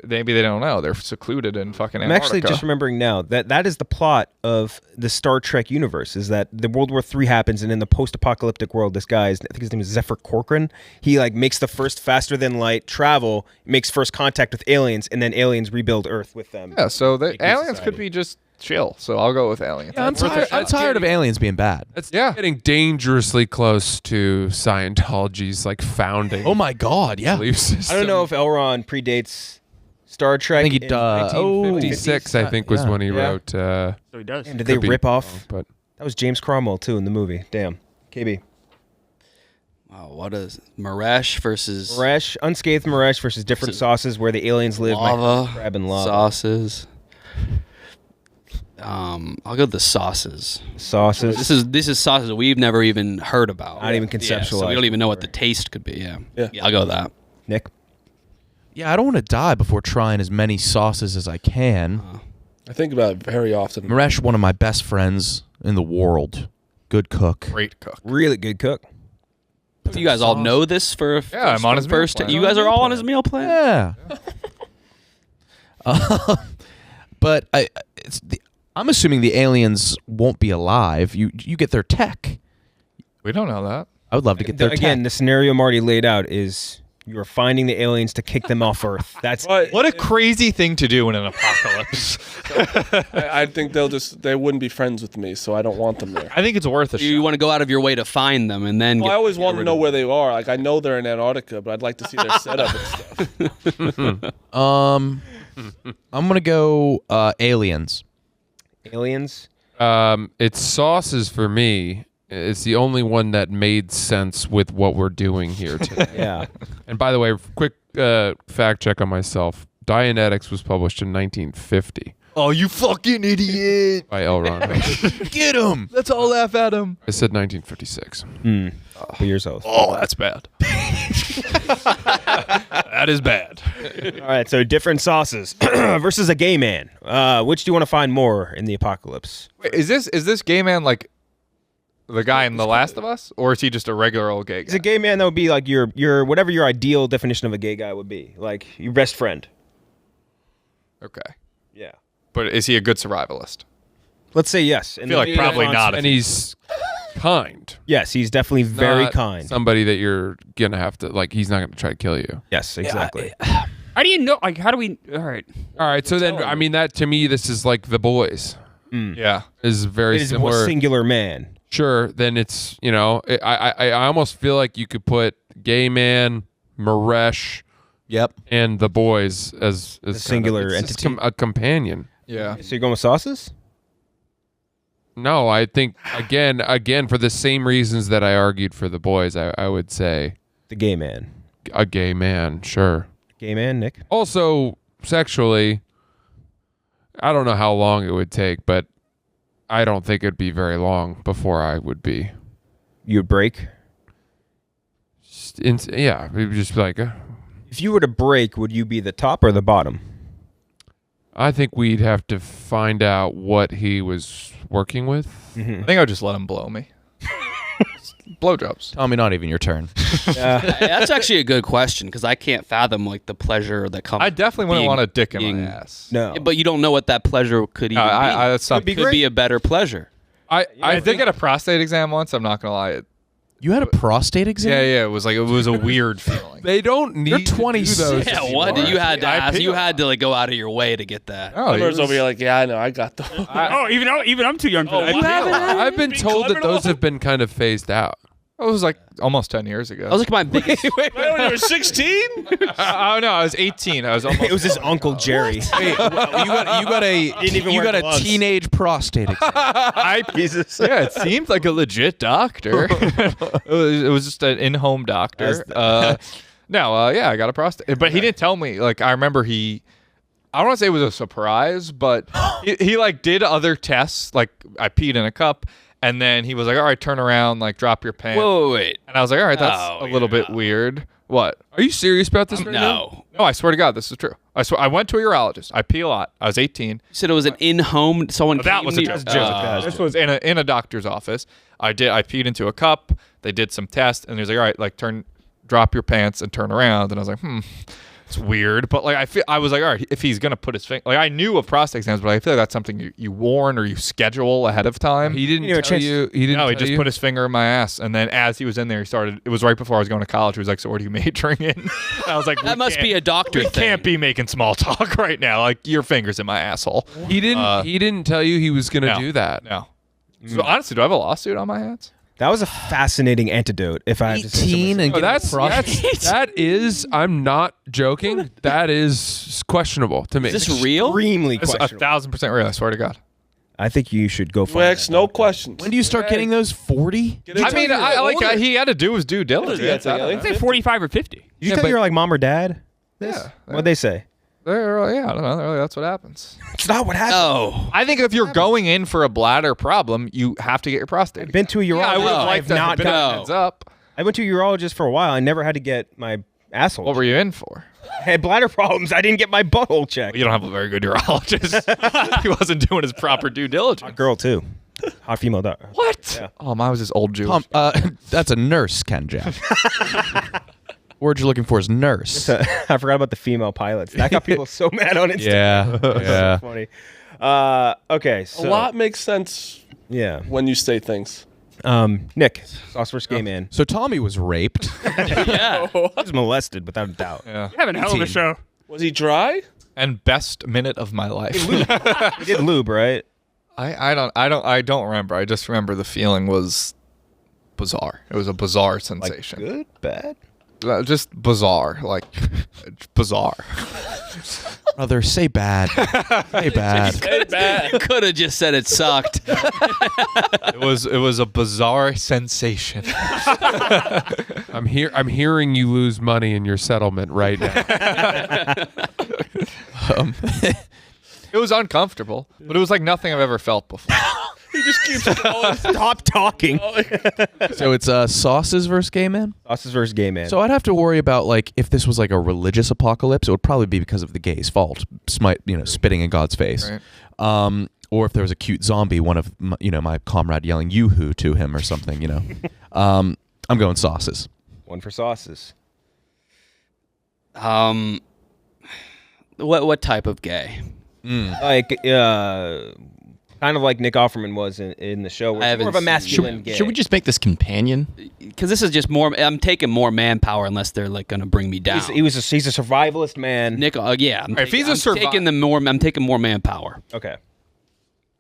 Maybe they don't know. They're secluded in fucking I'm Antarctica. actually just remembering now that is the plot of the Star Trek universe, is that the World War III happens, and in the post-apocalyptic world, this guy, I think his name is Zephyr Corcoran, he like makes the first faster-than-light travel, makes first contact with aliens, and then aliens rebuild Earth with them. Yeah, so the Make new aliens society. could be just chill. So I'll go with aliens. Yeah, I'm tired of aliens being bad. That's getting dangerously close to Scientology's like founding. Oh my God, yeah. belief system. I don't know if Elron predates Star Trek. I think he in does. 56, I think, was yeah. when he Yeah. wrote. So he does. And did they could be rip wrong, off? But That was James Cromwell too in the movie. Damn. KB. Wow, what is Maresh versus Maresh, unscathed Maresh versus different Versus sauces where the aliens live. lava, Crab and lava. sauces? I'll go with the sauces. Sauces. This is sauces we've never even heard about. Not even Yeah, so conceptualized we don't even know what before. the taste could be. Yeah. Yeah. I'll go with that. Nick. Yeah, I don't want to die before trying as many sauces as I can. I think about it very often. Maresh, one of my best friends in the world. Good cook. Great cook. Really good cook. You guys all know this for Yeah, I'm on his meal first. plan. You guys are all on his meal plan. Yeah. But I'm assuming the aliens won't be alive. You get their tech. We don't know that. I would love to get their Again, tech. the scenario Marty laid out is you are finding the aliens to kick them off Earth. That's But What a crazy thing to do in an apocalypse. I think they wouldn't be friends with me, so I don't want them there. I think it's worth a You shot. want to go out of your way to find them, and then Well, get- I always get want to rid know of where they are. Like I know they're in Antarctica, but I'd like to see their setup and stuff. I'm gonna go aliens. aliens. it's sauces for me. It's the only one that made sense with what we're doing here today. Yeah. And by the way, quick fact check on myself. Dianetics was published in 1950 Oh, you fucking idiot. by L. Ron Hubbard. Get him. Let's all laugh at him. I said 1956. What years old? Oh, that's bad. That is bad. All right, so different sauces versus a gay man. Which do you want to find more in the apocalypse? Wait, is this gay man like the guy in The Last of Us, or is he just a regular old gay guy? Is a gay man that would be like your whatever your ideal definition of a gay guy would be, like your best friend. Okay, Yeah. but is he a good survivalist? Let's say yes. I feel like probably not. And he's kind. Yes, he's definitely very Not kind. Somebody that you're gonna have to like. He's not gonna try to kill you. Yes, exactly. How do you know? Like, how do we? All right. All right. So then, I mean, that to me, this is like The Boys. Yeah. Is very It is similar. more singular man. Sure. Then it's I almost feel like you could put Gay Man, Maresh, Yep. and The Boys as kind of- singular it's just entity. a companion. Yeah. So you're going with sauces? No, I think again for the same reasons that I argued for The Boys, I would say The gay man. a gay man. Sure. Gay man, Nick. Also, sexually, I don't know how long it would take, but I don't think it'd be very long before I would be. You would break. Yeah, it would just be like, If you were to break, would you be the top or the bottom? I think we'd have to find out what he was working with. I think I would just let him blow me. Blowjobs. Tommy, not even your turn. That's actually a good question because I can't fathom like the pleasure that comes. I definitely wouldn't being- want a dick in being- my ass. No. Yeah, but you don't know what that pleasure could even be. That's Could be something. Could be a better pleasure. I did get a prostate exam once. I'm not gonna lie. You had a prostate exam? Yeah. It was a weird feeling. They don't need You're to do 26. those Yeah, anymore. what? You had to I ask. paid- You had to like go out of your way to get that. Oh, Clemmer's over here like, yeah, I know, I got those. Oh, even I'm too young for that. I've been told that those have been kind of phased out. It was like almost 10 years ago. That was like my biggest. Wait, you were 16? Oh no, I was 18. I was almost. It was his uncle Jerry. Wait, you got even you wear got a gloves. teenage prostate exam. Jesus. Yeah, it seemed like a legit doctor. it was just an in-home doctor. Yeah, I got a prostate, but he didn't tell me. Like I remember I don't want to say it was a surprise, but he like did other tests. Like I peed in a cup, and then he was like, "All right, turn around, like drop your pants." Wait. And I was like, "All right, that's Oh, a little bit weird." What? Are you serious about this right now? No. No, I swear to God, this is true. I swear, I went to a urologist. I pee a lot. I was 18. You said it was an in-home. Someone. That came was to a you- joke. This was in a doctor's office. I peed into a cup. They did some tests, and he was like, "All right, like drop your pants and turn around." And I was like, it's weird. But like I was like, all right, if he's gonna put his finger, like I knew of prostate exams, but I feel like that's something you warn or you schedule ahead of time. He didn't You know, tell chance- you. He didn't. No, he tell just you? put his finger in my ass, and then as he was in there, he started. It was right before I was going to college. He was like, "So what are you majoring in?" And I was like, That must be a doctor We thing. can't be making small talk right now. Like your fingers in my asshole. He didn't. He didn't tell you he was gonna No. do that. No. So honestly, do I have a lawsuit on my hands? That was a fascinating antidote. If I have to say 18 and Oh, getting that is. I'm not joking. That is questionable to me. Is this real? extremely It's questionable. 1,000% real. I swear to God. I think you should go You find ask that no doctor. questions. When do you start getting those 40? I mean, he had to do his due diligence. Yeah, I'd say 45 or 50. Did you tell your like mom or dad? Yeah. What'd they say? I don't know. That's what happens. It's not what happened. Oh. I think if you're going in for a bladder problem, you have to get your prostate. I've been to a urologist. Yeah, I would have I liked have to have not been got- a heads up. I went to a urologist for a while. I never had to get my asshole. What were you in for? I had bladder problems. I didn't get my butthole checked. You don't have a very good urologist. He wasn't doing his proper due diligence. Girl too. Hot female doctor. What? Yeah. Oh, mine was this old Jewish. That's a nurse, KenJac. Word you're looking for is nurse. I forgot about the female pilots. That got people so mad on Instagram. Yeah, yeah. So funny. Okay, A so lot makes sense yeah. when you say things. Nick, sauce first gay man. So Tommy was raped. Yeah. He was molested without a doubt. Yeah. You're having a hell of a show. Was he dry? And best minute of my life. He did lube, right? I don't remember. I just remember the feeling was bizarre. It was a bizarre Like sensation. good, bad. Just bizarre, like bizarre. Brother, say bad. Say bad. You could have just said it sucked. It was a bizarre sensation. I'm hearing you lose money in your settlement right now. It was uncomfortable, but it was like nothing I've ever felt before. He just keeps going. Stop talking. So it's sauces versus gay man? Sauces versus gay man. So I'd have to worry about, like, if this was like a religious apocalypse, it would probably be because of the gay's fault, spitting in God's face. Right. Or if there was a cute zombie, one of my comrade yelling "yoo-hoo" to him or something. I'm going sauces. One for sauces. What type of gay? Like, kind of like Nick Offerman was in the show. Where I it's more of a haven't seen masculine gay. Should we just make this companion? Because this is just more. I'm taking more manpower unless they're like going to bring me down. He's a survivalist man. Nick, yeah. If he's a I'm taking more manpower. Okay.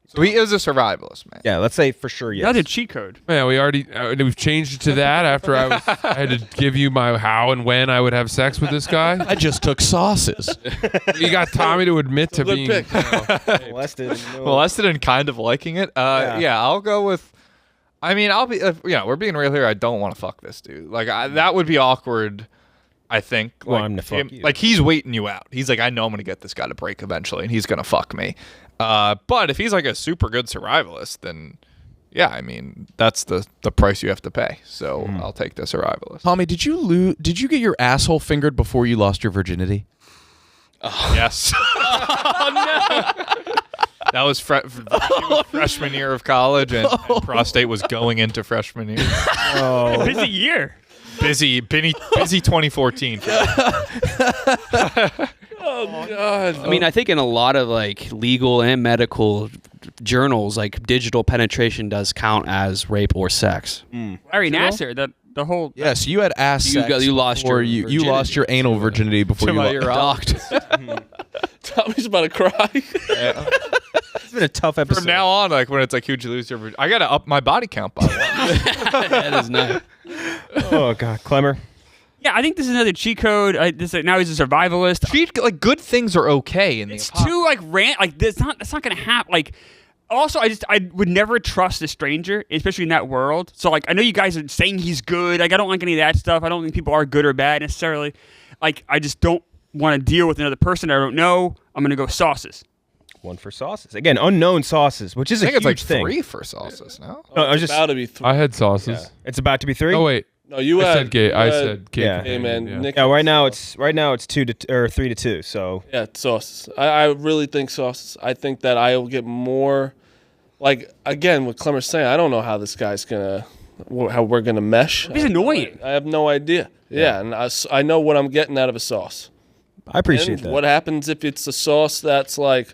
So he is a survivalist, man. Yeah, let's say for sure yes. That's a cheat code. Yeah, we've changed it to that after I had to give you my how and when I would have sex with this guy. I just took sauces. You got Tommy to admit to good being pick. molested. Molested and kind of liking it. Yeah, I'll go with. I mean, I'll be. We're being real here. I don't want to fuck this dude. Like that would be awkward. I think. Well, like, I'm gonna fuck you. Like he's waiting you out. He's like, I know I'm gonna get this guy to break eventually, and he's gonna fuck me. But if he's like a super good survivalist, then yeah, I mean that's the price you have to pay. So I'll take the survivalist. Tommy, did you get your asshole fingered before you lost your virginity? Yes. That was freshman year of college, and prostate was going into freshman year. Busy year. Busy 2014. Oh God. I mean, I think in a lot of like legal and medical journals, like digital penetration does count as rape or sex. Larry Nasser, the whole. Yes, you had ass You sex got- you lost before your you lost your anal virginity before To you my lost. urologist. Tommy's about to cry. It's been a tough episode. From now on, like when it's like, huge loser, I gotta up my body count by one. That is not. Oh God, Klemmer. Yeah, I think this is another cheat code. Now he's a survivalist. Cheat, like good things are okay in the It's apocalypse. too like rant. Like that's not gonna happen. Like also, I would never trust a stranger, especially in that world. So like I know you guys are saying he's good. Like I don't like any of that stuff. I don't think people are good or bad necessarily. Like I just don't want to deal with another person I don't know. I'm gonna go sauces. One for sauces. Again, unknown sauces, which is I a think huge it's like thing. 3 for sauces. No, No, I was It's just. about to be three. I had sauces. It's about to be 3. Oh wait, No, you I had. said gay. you I had- said gay. Yeah. Hey man, Yeah. Nick. Yeah, right now it's 3 to 2. So Yeah, sauces. I really think sauces. I think that I will get more. Like again, what Klemmer's saying, I don't know how this guy's how we're gonna mesh. He's annoying. I have no idea. Yeah, and I know what I'm getting out of a sauce. I appreciate And that. what happens if it's a sauce that's like,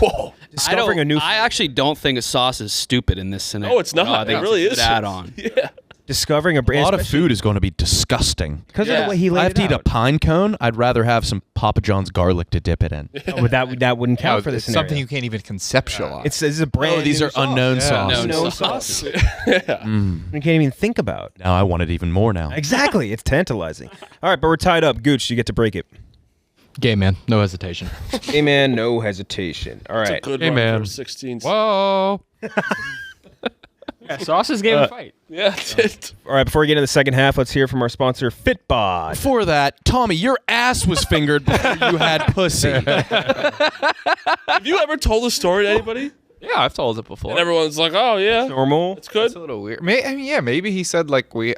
whoa? Discovering a new. I actually don't think a sauce is stupid in this scenario. No, it's not. I think It really it's a is. good add-on. Yeah. discovering a brand. A lot of food is going to be disgusting. because of the way he If laid I have it to eat a out. pine cone, I'd rather have some Papa John's garlic to dip it in. Oh, but that wouldn't count for this it's scenario. something you can't even conceptualize. It's a brand. Oh, these new are sauce. unknown sauces. Unknown sauce. sauce. You can't even think about. Now I want it even more now. Exactly, it's tantalizing. All right, but we're tied up. Gooch, you get to break it. Gay man, no hesitation. Hey man, no hesitation. All right. Good Hey, run man. for 16. Whoa. Yeah, sauces gave a fight. Yeah, it All right, before we get into the second half, let's hear from our sponsor, Fitbod. Before that, Tommy, your ass was fingered before you had pussy. Have you ever told a story to anybody? Yeah, I've told it before. And everyone's like, oh, yeah. Normal. It's good. It's a little weird. I mean, yeah, maybe he said like he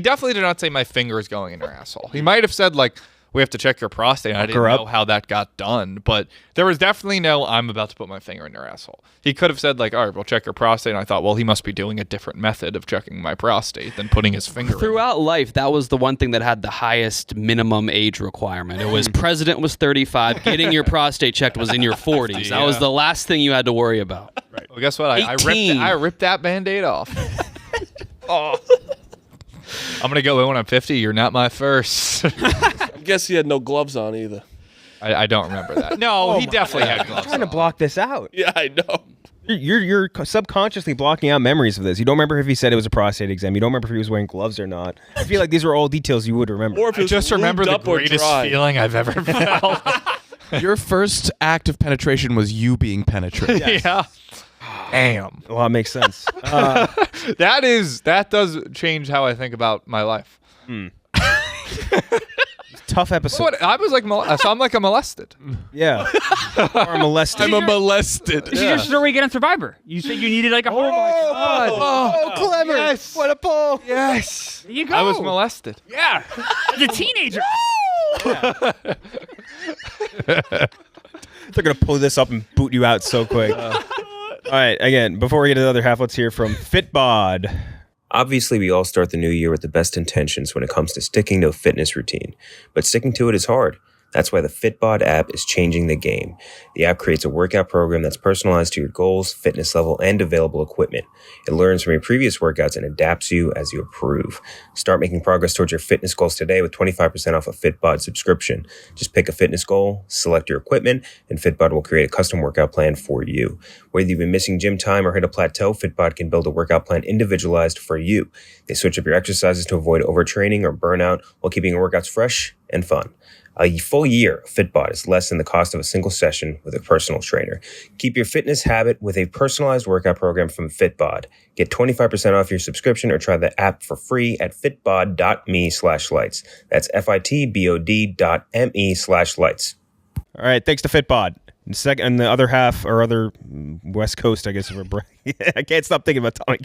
definitely did not say my finger is going in your asshole. He might have said like we have to check your prostate. I didn't her up. know how that got done, but there was definitely no I'm about to put my finger in your asshole. He could have said like, all right, we'll check your prostate. And I thought, well, he must be doing a different method of checking my prostate than putting his finger in. Throughout life, that was the one thing that had the highest minimum age requirement. It was president was 35, getting your prostate checked was in your 40s. That was the last thing you had to worry about. Well, guess what? I 18. ripped that Band-Aid off. Oh. I'm gonna go in when I'm 50. You're not my first. I guess he had no gloves on either. I don't remember that. No, he definitely had gloves. I'm trying to on. block this out. Yeah, I know. You're subconsciously blocking out memories of this. You don't remember if he said it was a prostate exam. You don't remember if he was wearing gloves or not. I feel like these are all details you would remember. Or if it I was just remember lubed the up or greatest dry. feeling I've ever felt. Your first act of penetration was you being penetrated. Yeah. Damn. Well, that makes sense. That does change how I think about my life. Tough episode. What? I was like, so I'm like a molested. Yeah. Or molested. I'm a molested. This is your story again on Survivor. You said you needed like a whole. Oh, Klemmer. Yes. What a pull. Yes. There you go. I was molested. Yeah. As a teenager. They're going to pull this up and boot you out so quick. All right, again, before we get to the other half, let's hear from Fitbod. Obviously, we all start the new year with the best intentions when it comes to sticking to a fitness routine, but sticking to it is hard. That's why the Fitbod app is changing the game. The app creates a workout program that's personalized to your goals, fitness level, and available equipment. It learns from your previous workouts and adapts you as you improve. Start making progress towards your fitness goals today with 25% off a Fitbod subscription. Just pick a fitness goal, select your equipment, and Fitbod will create a custom workout plan for you. Whether you've been missing gym time or hit a plateau, Fitbod can build a workout plan individualized for you. They switch up your exercises to avoid overtraining or burnout while keeping your workouts fresh and fun. A full year of Fitbod is less than the cost of a single session with a personal trainer. Keep your fitness habit with a personalized workout program from Fitbod. Get 25% off your subscription or try the app for free at fitbod.me/lights. That's fitbod.me/lights. All right, thanks to Fitbod. And the other half, or other West Coast, I guess. I can't stop thinking about Tommy.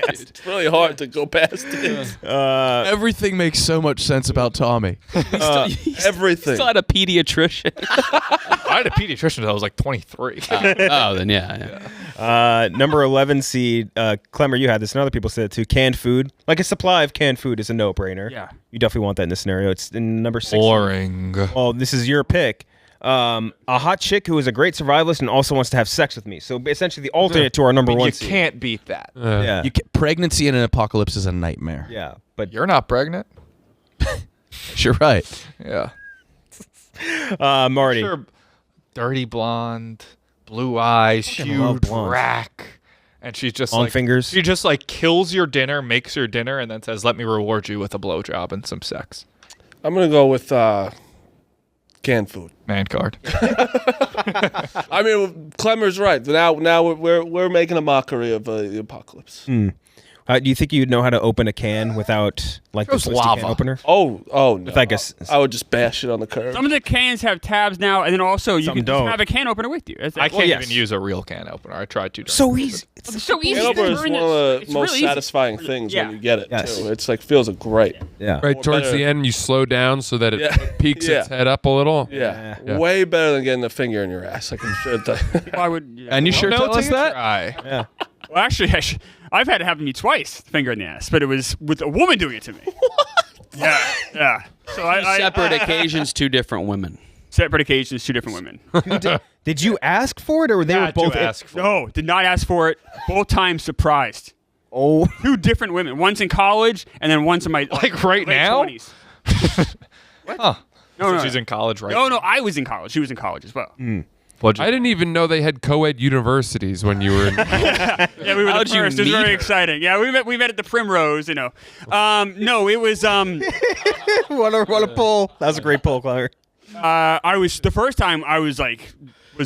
It's really hard to go past it. Everything makes so much sense about Tommy. Everything. Still had a pediatrician. I had a pediatrician until I was like 23. Oh, then yeah. Number 11 seed, Klemmer, you had this, and other people said it too. Canned food. Like a supply of canned food is a no-brainer. Yeah. You definitely want that in this scenario. It's in number 6. Boring. Well, this is your pick. A hot chick who is a great survivalist and also wants to have sex with me. So essentially the alternate to our number one You seed. can't beat that. Yeah. Pregnancy in an apocalypse is a nightmare. Yeah. But You're not pregnant. You're right. Yeah. Marty. Sure. Dirty blonde, blue eyes, Fucking love huge blondes. rack, and she's just Long like fingers. She just like kills your dinner, makes your dinner, and then says, "Let me reward you with a blowjob and some sex." I'm going to go with canned food. Man card. I mean, Klemmer's right. Now we're making a mockery of the apocalypse. Do you think you'd know how to open a can without like the Just twisty lava. can opener? Oh no! With like a I would just bash it on the curb. Some of the cans have tabs now, and then also you Some can don't. just have a can opener with you. That's- I can't yes. even use a real can opener. I tried to. So easy. It's so easy. Can opener is Turn one it- of the it's most really easy. satisfying things Yeah. when you get it Yes. too. It's like feels great. Yeah. Right Or towards better. the end, you slow down so that it Yeah. peaks Yeah. its head up a little. Yeah. Yeah. Way better than getting a finger in your ass. I can sure tell. Why would? Yeah. And you sure No, tell us take a that? try. Yeah. Well, actually, I've had it happen to me twice, finger in the ass, but it was with a woman doing it to me. Yeah, yeah. So Separate occasions, two different women. separate occasions, two different women. Did you ask for it, or they were Had to both? ask for it. No, did not ask for it. Both times surprised. Oh, 2 different women. Once in college, and then once in my Like right late now? 20s. Huh. No, no, She's in college, right? No, I was in college. She was in college as well. What'd you I didn't even know they had co-ed universities when you were in. Yeah, we were How'd the you first. It was meet very her? exciting. Yeah, we met at the Primrose. No, it was what a pull! That was a great pull, Clemmer. I was the first time I was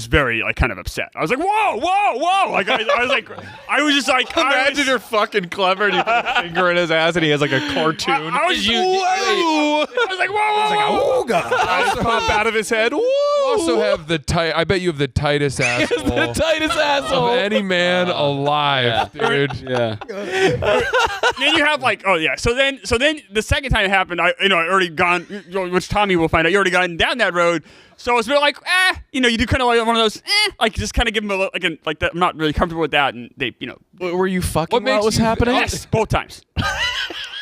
very kind of upset. I was like, whoa! Like I was like, I was just like, Imagine you're fucking clever and you put a finger in his ass and he has like a cartoon. I was like, whoa! Oh god! Eyes pop out of his head. Woo! You also have the tight. I bet you have the tightest asshole The tightest asshole. of any man alive, dude. Yeah. Then you have So then the second time it happened, I already gone, which Tommy will find out. You already gotten down that road. So it's been like, you do kind of like one of those, just kind of give them like that. I'm not really comfortable with that, and they, Were you fucking What while makes it was you- happening? yes, both times.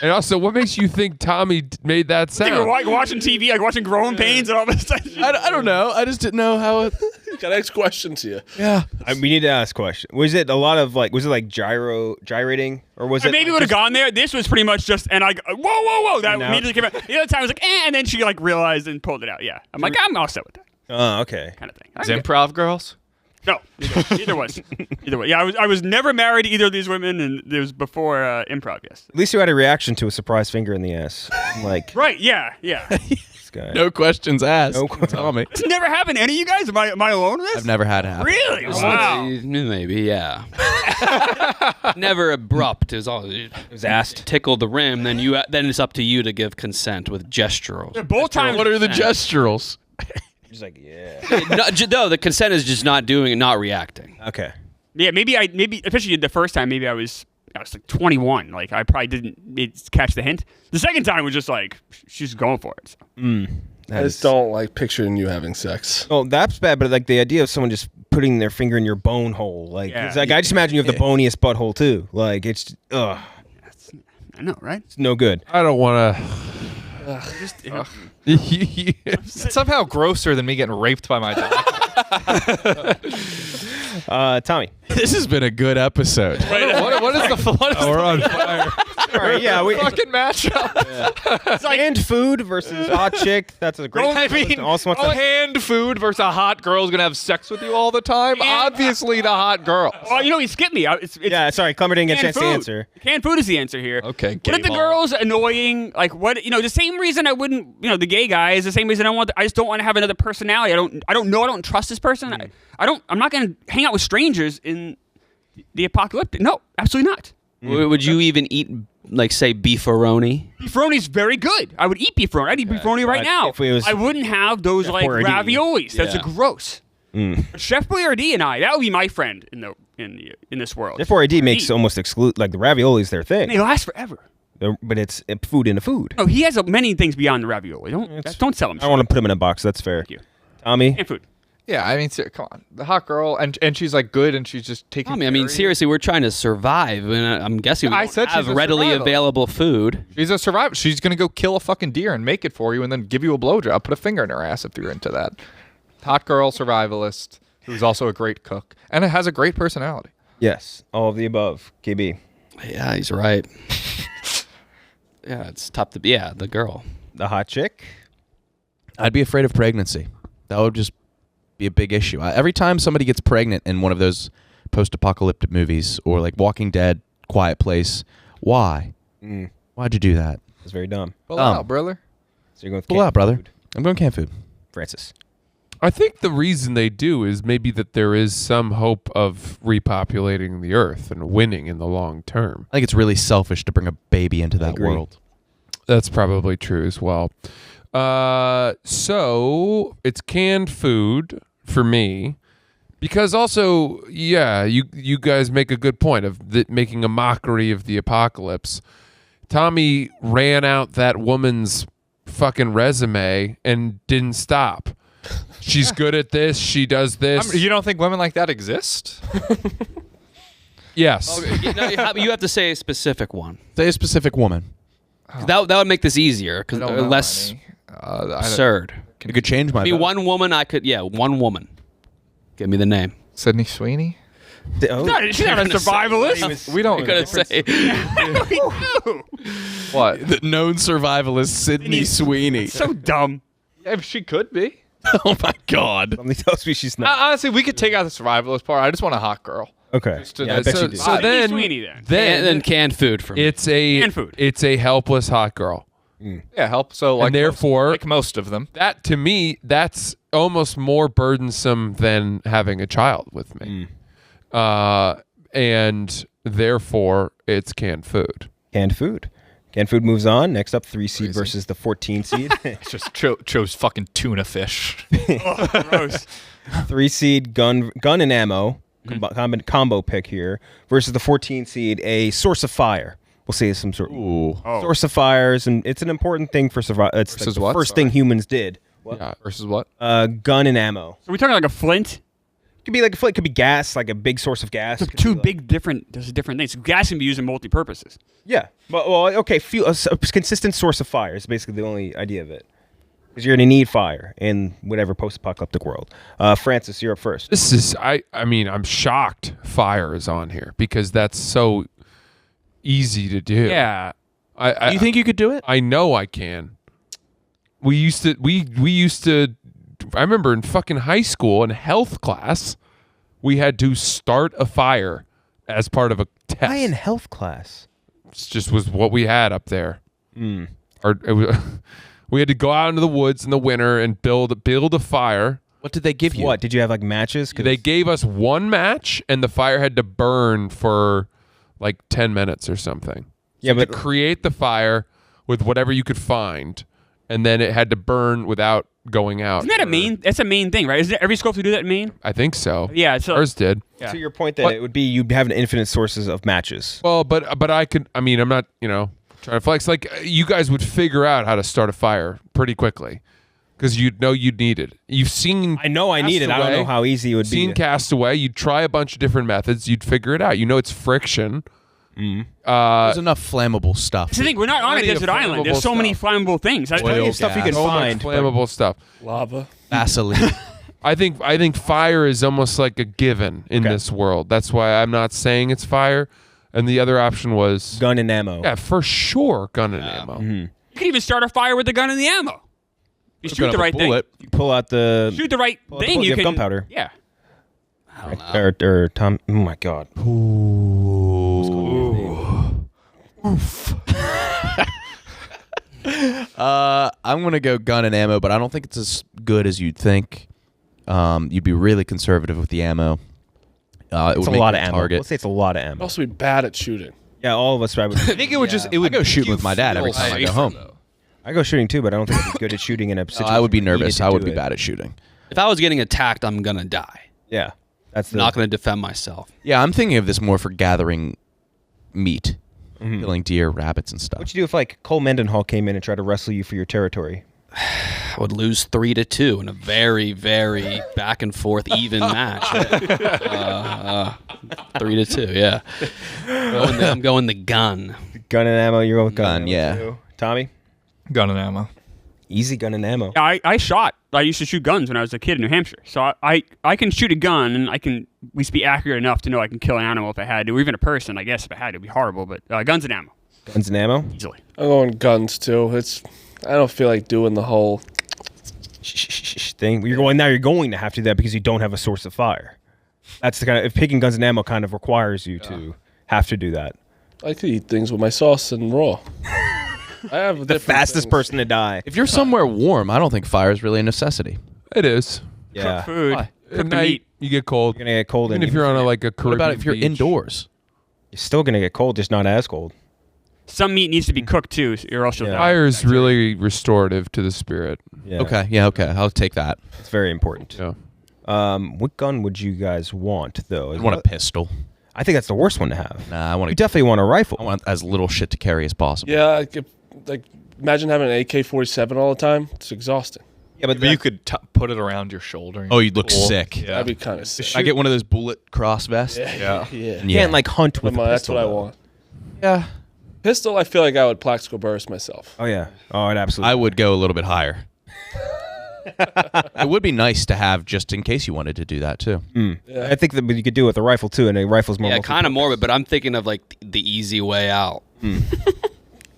And also, what makes you think Tommy made that They were sound? watching TV, watching Growing Pains and all this stuff. I don't know. I just didn't know how it. Gotta ask questions here. Yeah. We need to ask a question. Was it a lot of was it like gyrating, or was it? Maybe would have gone there. This was pretty much just, and I go, whoa. That No. immediately came out. The other time I was like, and then she realized and pulled it out. Yeah. I'm like, I'm all set with that Oh, okay. kind of thing. Is improv girls? No, either was. Either way. Yeah, I was never married to either of these women, and it was before improv, yes. At least you had a reaction to a surprise finger in the ass. I'm like Right, yeah. this guy. No questions asked. No que- Tommy. It's never happened to any of you guys? Am I alone in this? I've never had it happen. Really? Wow. Maybe, yeah. Never abrupt. It was all It was asked. tickle the rim. Then it's up to you to give consent with gestural. Both times. What are the gesturals? Just like yeah. No, the consent is just not doing it, not reacting. Okay. Yeah, maybe especially the first time, maybe I was like 21. Like I probably didn't catch the hint. The second time was just like she's going for it. So. I just don't like picturing you having sex. Oh, that's bad. But the idea of someone just putting their finger in your bone hole, it's I just imagine you have the boniest butthole too. Like it's I know, right? it's no good. I don't want Just, It's somehow grosser than me getting raped by my dog. Tommy. This has been a good episode. what is the We're on fire. All right, yeah, we fucking matchup? it's like, canned food versus hot chick. That's a great. I mean, also wants to- canned food versus a hot girl who's gonna have sex with you all the time. Obviously, the hot girl. oh, you skipped me. It's yeah, sorry, Clemmer didn't get a canned chance to food. answer. Canned food is the answer here. Okay, What if the girl's annoying? Like what? The same reason I wouldn't. The gay guy is the same reason I just don't want to have another personality. I don't trust this person. I'm not going to hang out with strangers in the apocalyptic. No, absolutely not. Would you even eat, say, beefaroni? Beefaroni's very good. I would eat beefaroni. I'd eat beefaroni right now. if we was- I wouldn't have those Boyardee. raviolis. That's Yeah. gross. But Chef Boyardee and that would be my friend in this world. Therefore, AD makes almost exclude like the raviolis their And thing, they last forever. but it's food into food. Oh, he has many things beyond the ravioli. Don't sell him. I don't want to put him in a box. That's fair. Thank you. Tommy. Canned food. Yeah, I mean, come on, the hot girl, and she's like good, and she's just taking. I mean, seriously, we're trying to survive, and I'm guessing we I don't said have she's a readily survivor. available food. She's a survivor. She's gonna go kill a fucking deer and make it for you, and then give you a blowjob. Put a finger in her ass if you're into that. Hot girl survivalist who's also a great cook and it has a great personality. Yes, all of the above. KB. Yeah, he's right. Yeah, it's tough to be. Yeah, the girl. The hot chick. I'd be afraid of pregnancy. That would just be a big issue. Every time somebody gets pregnant in one of those post-apocalyptic movies or like Walking Dead, Quiet Place, why? Why'd you do that? It's very dumb. Pull out, brother. So you're going with Pull canned out, brother. food. I'm going canned food. Francis. I think the reason they do is maybe that there is some hope of repopulating the earth and winning in the long term. I think it's really selfish to bring a baby into that agree. world. That's probably true as well. So it's canned food for me because also, yeah, you guys make a good point of making a mockery of the apocalypse. Tommy ran out that woman's fucking resume and didn't stop. She's good at this. She does this. You don't think women like that exist? Yes. You have to say a specific one. Say a specific woman. That would make this easier because I don't know less any. absurd. You could change my I mean, vote. one woman I could. Yeah, one woman. Give me the name. Sydney Sweeney? She's not a survivalist. We don't. I'm gonna say What? The known survivalist Sydney Sweeney. So dumb. Yeah, she could be. Oh my God. Something tells me she's not. Honestly, we could take out the survivalist part. I just want a hot girl. Okay. to- Yeah, I bet so, you do. so then, Sweeney then. and then canned food for me. it's a Canned food. it's a helpless hot girl. Yeah, help. So like, And therefore- like most of them. That to me, that's almost more burdensome than having a child with me. And therefore, it's canned food. Canned food. Canned food moves on. Next up, 3 seed versus the 14 seed. Just chose fucking tuna fish. Gross. 3 seed gun and ammo combo pick here versus the 14 seed, a source of fire. We'll say some sort of source of fires, and it's an important thing for survival. It's like Versus the what? first thing humans did. Yeah. Versus what? Gun and ammo. So we're talking like a flint. Could be like a flint. Could be gas, like a big source of gas. Could Two be like- big different. There's different things. Gas can be used in multi-purposes. Yeah. Well, okay. A consistent source of fire is basically the only idea of it. Because you're going to need fire in whatever post-apocalyptic world. Francis, you're up first. This is I mean, I'm shocked fire is on here because that's so easy to do. Yeah. I You think you could do it? I know I can. We used to I remember in fucking high school in health class, we had to start a fire as part of a test. Why in health class? It just was what we had up there. We had to go out into the woods in the winter and build a fire. What did they give you? What? Did you have like matches? 'Cause They gave us one match, and the fire had to burn for like 10 minutes or something. Yeah, To but create the fire with whatever you could find, and then it had to burn without going out. Isn't that a main? That's a main thing, right? Isn't every sculptor do that in Maine? I think so. Yeah. So Ours did. Yeah. to your point that What? it would be you'd have an infinite sources of matches. Well, but I could. I mean, I'm not. Trying to flex. Like you guys would figure out how to start a fire pretty quickly because you'd know you'd need it. You've seen. I know I need it. I don't know how easy it would Seen be. Castaway. You'd try a bunch of different methods. You'd figure it out. You know it's friction. There's enough flammable stuff. That's the thing. We're not on a Plenty of desert island. There's so flammable many stuff. flammable things. That's Plenty Oil, of stuff you gas. can So much find. flammable stuff. Lava. Vaseline. I think fire is almost like a given in Okay. this world. That's why I'm not saying it's fire. And the other option was Gun and ammo. yeah, for sure, gun and ammo. You can even start a fire with the gun and the ammo. You shoot Gun the up a right thing. bullet. You pull out the Shoot the right Pull out the thing. bullet, You you have can gunpowder. Yeah. or Tom. Oh my God. I'm gonna go gun and ammo, but I don't think it's as good as you'd think. You'd be really conservative with the ammo. It It's a would make lot of your ammo. target. Let's say it's a lot of ammo. Also, be bad at shooting. Yeah, all of us. I would. I think it would just. It would I go shooting you with my dad every feel time I go safer, home. though. I go shooting too, but I don't think I'd be good at shooting in a situation. I would be where you nervous. needed to I would do be it. bad at shooting. If I was getting attacked, I'm gonna die. Yeah, that's the. Not gonna defend myself. Yeah, I'm thinking of this more for gathering meat, killing deer, rabbits, and stuff. What'd you do if like Cole Mendenhall came in and tried to wrestle you for your territory? I would lose 3-2 in a very, very back and forth even match. 3-2, yeah. I'm going the gun. Gun and ammo. You're going with Gun, ammo yeah. too. Tommy, Gun and ammo. easy gun and ammo. I shot. I used to shoot guns when I was a kid in New Hampshire. So I can shoot a gun and I can at least be accurate enough to know I can kill an animal if I had to, or even a person. I guess if I had to, it'd be horrible. But guns and ammo Guns and ammo. easily. I'm going guns too. I don't feel like doing the whole. Thing. You're going now. You're going to have to do that because you don't have a source of fire. That's the kind of if picking guns and ammo kind of requires you to have to do that. I could eat things with my sauce and raw. I have The fastest person to die. If you're somewhere warm, I don't think fire is really a necessity. It is. Yeah. Cook food. At Cook the night, meat. you get cold. You're gonna get cold, Even and if you're on a What Caribbean about if you're beach. indoors? you're still gonna get cold, just not as cold. Some meat needs to be cooked too, or else you'll Yeah. die. Fire is really restorative to the spirit. Yeah. Okay, I'll take that. It's very important. Yeah. What gun would you guys want though? I want a pistol. I think that's the worst one to have. Nah, I want You definitely want a rifle. I want as little shit to carry as possible. Yeah, like imagine having an AK-47 all the time. It's exhausting. Yeah, but Maybe you could put it around your shoulder. and Oh, you'd look pull. sick. Yeah. That'd be kind of sick. I get one of those bullet cross vests. Yeah. Yeah. you can't like hunt with a That's pistol, what I though. want. Yeah. Pistol, I feel like I would plaxico burst myself. Oh yeah. Oh, it absolutely. I would go a little bit higher. It would be nice to have just in case you wanted to do that too. I think that you could do it with a rifle too, and a rifle's more. Yeah, kind of morbid, but I'm thinking of like the easy way out.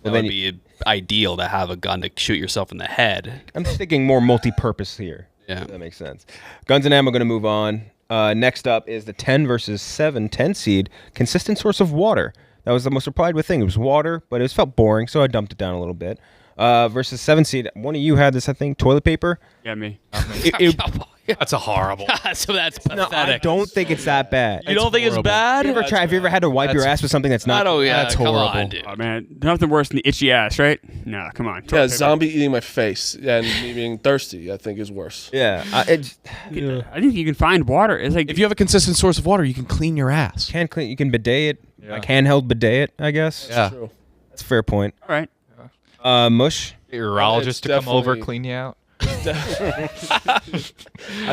That would be ideal to have a gun to shoot yourself in the head. I'm thinking more multi-purpose here. Yeah. If that makes sense. Guns and ammo going to move on. Next up is the 10 versus 7 10 seed. Consistent source of water. That was the most replied with thing. It was water, but it felt boring, so I dumped it down a little bit. Versus 7 seed. One of you had this, I think, toilet paper. Yeah, me. That's a horrible. So that's No, pathetic. I don't think it's that bad. You don't think it's bad? Have you ever had to wipe your ass with something that's not? I don't. Yeah, that's come horrible. on, dude. Oh man, nothing worse than the itchy ass, right? Nah, come on. Yeah, Toilet paper. zombie eating my face and me being thirsty, I think is worse. Yeah. I think you can find water. It's like If you have a consistent source of water, you can clean your ass. You can bidet it. Like handheld bidet it, I guess. Yeah. True. That's a fair point. all right. Mush. Your urologist It's to come over, definitely- clean you out. I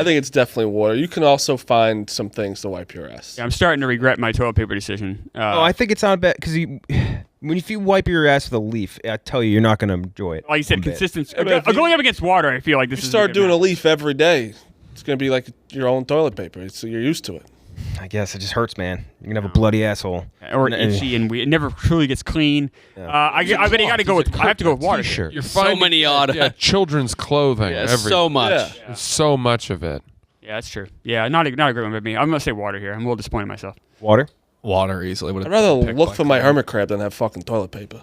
think it's definitely water. You can also find some things to wipe your ass. Yeah, I'm starting to regret my toilet paper decision. I think it's not bad because if you wipe your ass with a leaf, I tell you, you're not going to enjoy it. like you said, one bit. consistency. but if you- Going up against water, I feel like this You is start a doing good a leaf every day, it's going to be like your own toilet paper. So you're used to it. I guess it just hurts, man. You're gonna have a bloody asshole. match. Or itchy and weird. It never truly gets clean. I bet you got to go with. I have to go with water. T-shirt. You're So finding many odd. children's clothing. Yeah, every, so much. Yeah. There's so much of it. Yeah, that's true. Yeah, not a great one with me. I'm gonna say water here. I'm a little disappointed in myself. Water. Water easily. I'd rather look for my hermit crab than have fucking toilet paper.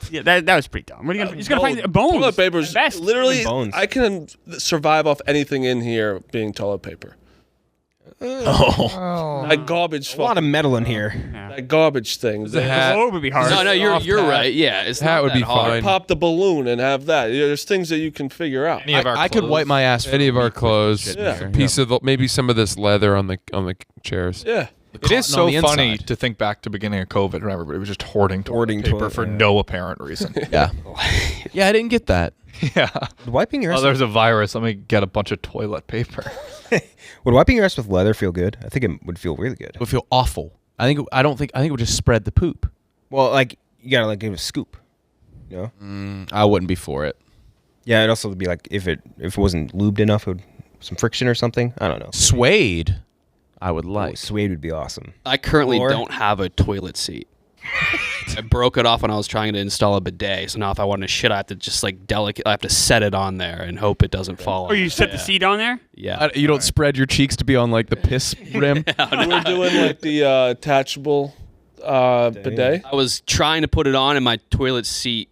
Yeah, that was pretty dumb. What are you gonna? He's gonna find bones. Toilet paper is At best. literally. Bones. I can survive off anything in here being toilet paper. That garbage. A lot of metal in here. That garbage thing. The hat. Globe would be hard. No, you're Soft hat. right. Yeah, it's Hat not would that be hard. fine. Pop the balloon and have that. There's things that you can figure out. Any of our I could clothes? wipe my ass. For Any of a our week with clothes. shit in Yeah. here. Piece of maybe some of this leather on the chairs. Yeah. It is cotton on so the funny inside. to think back to beginning of COVID when everybody was just hoarding Hoarding paper toilet- for yeah. no apparent reason. Yeah. Yeah, I didn't get that. yeah. Wiping your ass. Oh, there's a virus. Let me get a bunch of toilet paper. Would wiping your ass with leather feel good? I think it would feel really good. It would feel awful. I think it would just spread the poop. Well, like you gotta like give it a scoop. You know? I wouldn't be for it. Yeah, it'd also be like if it wasn't lubed enough, it would some friction or something. I don't know. Suede, I would Oh, like. suede would be awesome. I currently Or- don't have a toilet seat. I broke it off when I was trying to install a bidet. So now if I want to shit, I have to just I have to set it on there and hope it doesn't fall. Oh, you set the seat on there? Yeah. You don't spread your cheeks to be on like the piss rim. We're doing like the attachable bidet. I was trying to put it on and my toilet seat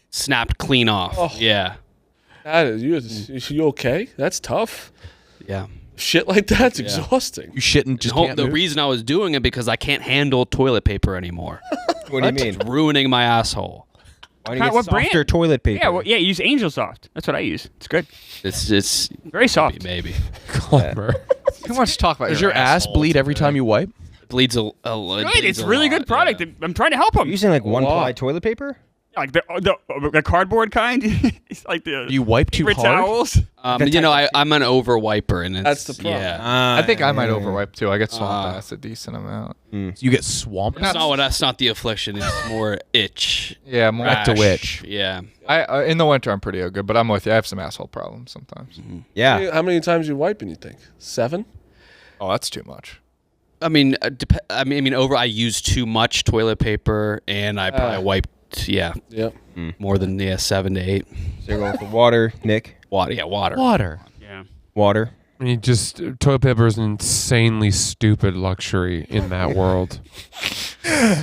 snapped clean off. Oh. Yeah. That is, you okay? That's tough. Yeah. Shit like that's exhausting. You shit and just The can't move. reason I was doing it because I can't handle toilet paper anymore. What do you mean? Ruining my asshole. Why don't you What get brand? softer toilet paper? Yeah, well, yeah. Use Angel Soft. That's what I use. It's good. It's Very soft. maybe. Clemmer. Too much talk about Does your ass asshole bleed every today. time you wipe? Bleeds a Good. bleeds It's a really lot, good product. yeah. I'm trying to help him. You're using like one Wow. ply toilet paper? Like the cardboard kind. It's like the Do you wipe too paper hard? towels. I'm an over wiper and it's, That's the problem. Yeah. I think I might overwipe too. I get swamp ass a decent amount. You get swamped. That's not the affliction. It's more itch. Yeah, more Back to witch. Yeah. I in the winter I'm pretty good, but I'm with you. I have some asshole problems sometimes. Yeah. How many times you wiping? You think 7? Oh, that's too much. I mean, I use too much toilet paper and I probably wiped Yep. more than 7 to 8. So you're going for water, Nick? Water. Yeah, water. Water. Yeah. Water. I mean, just toilet paper is an insanely stupid luxury in that world.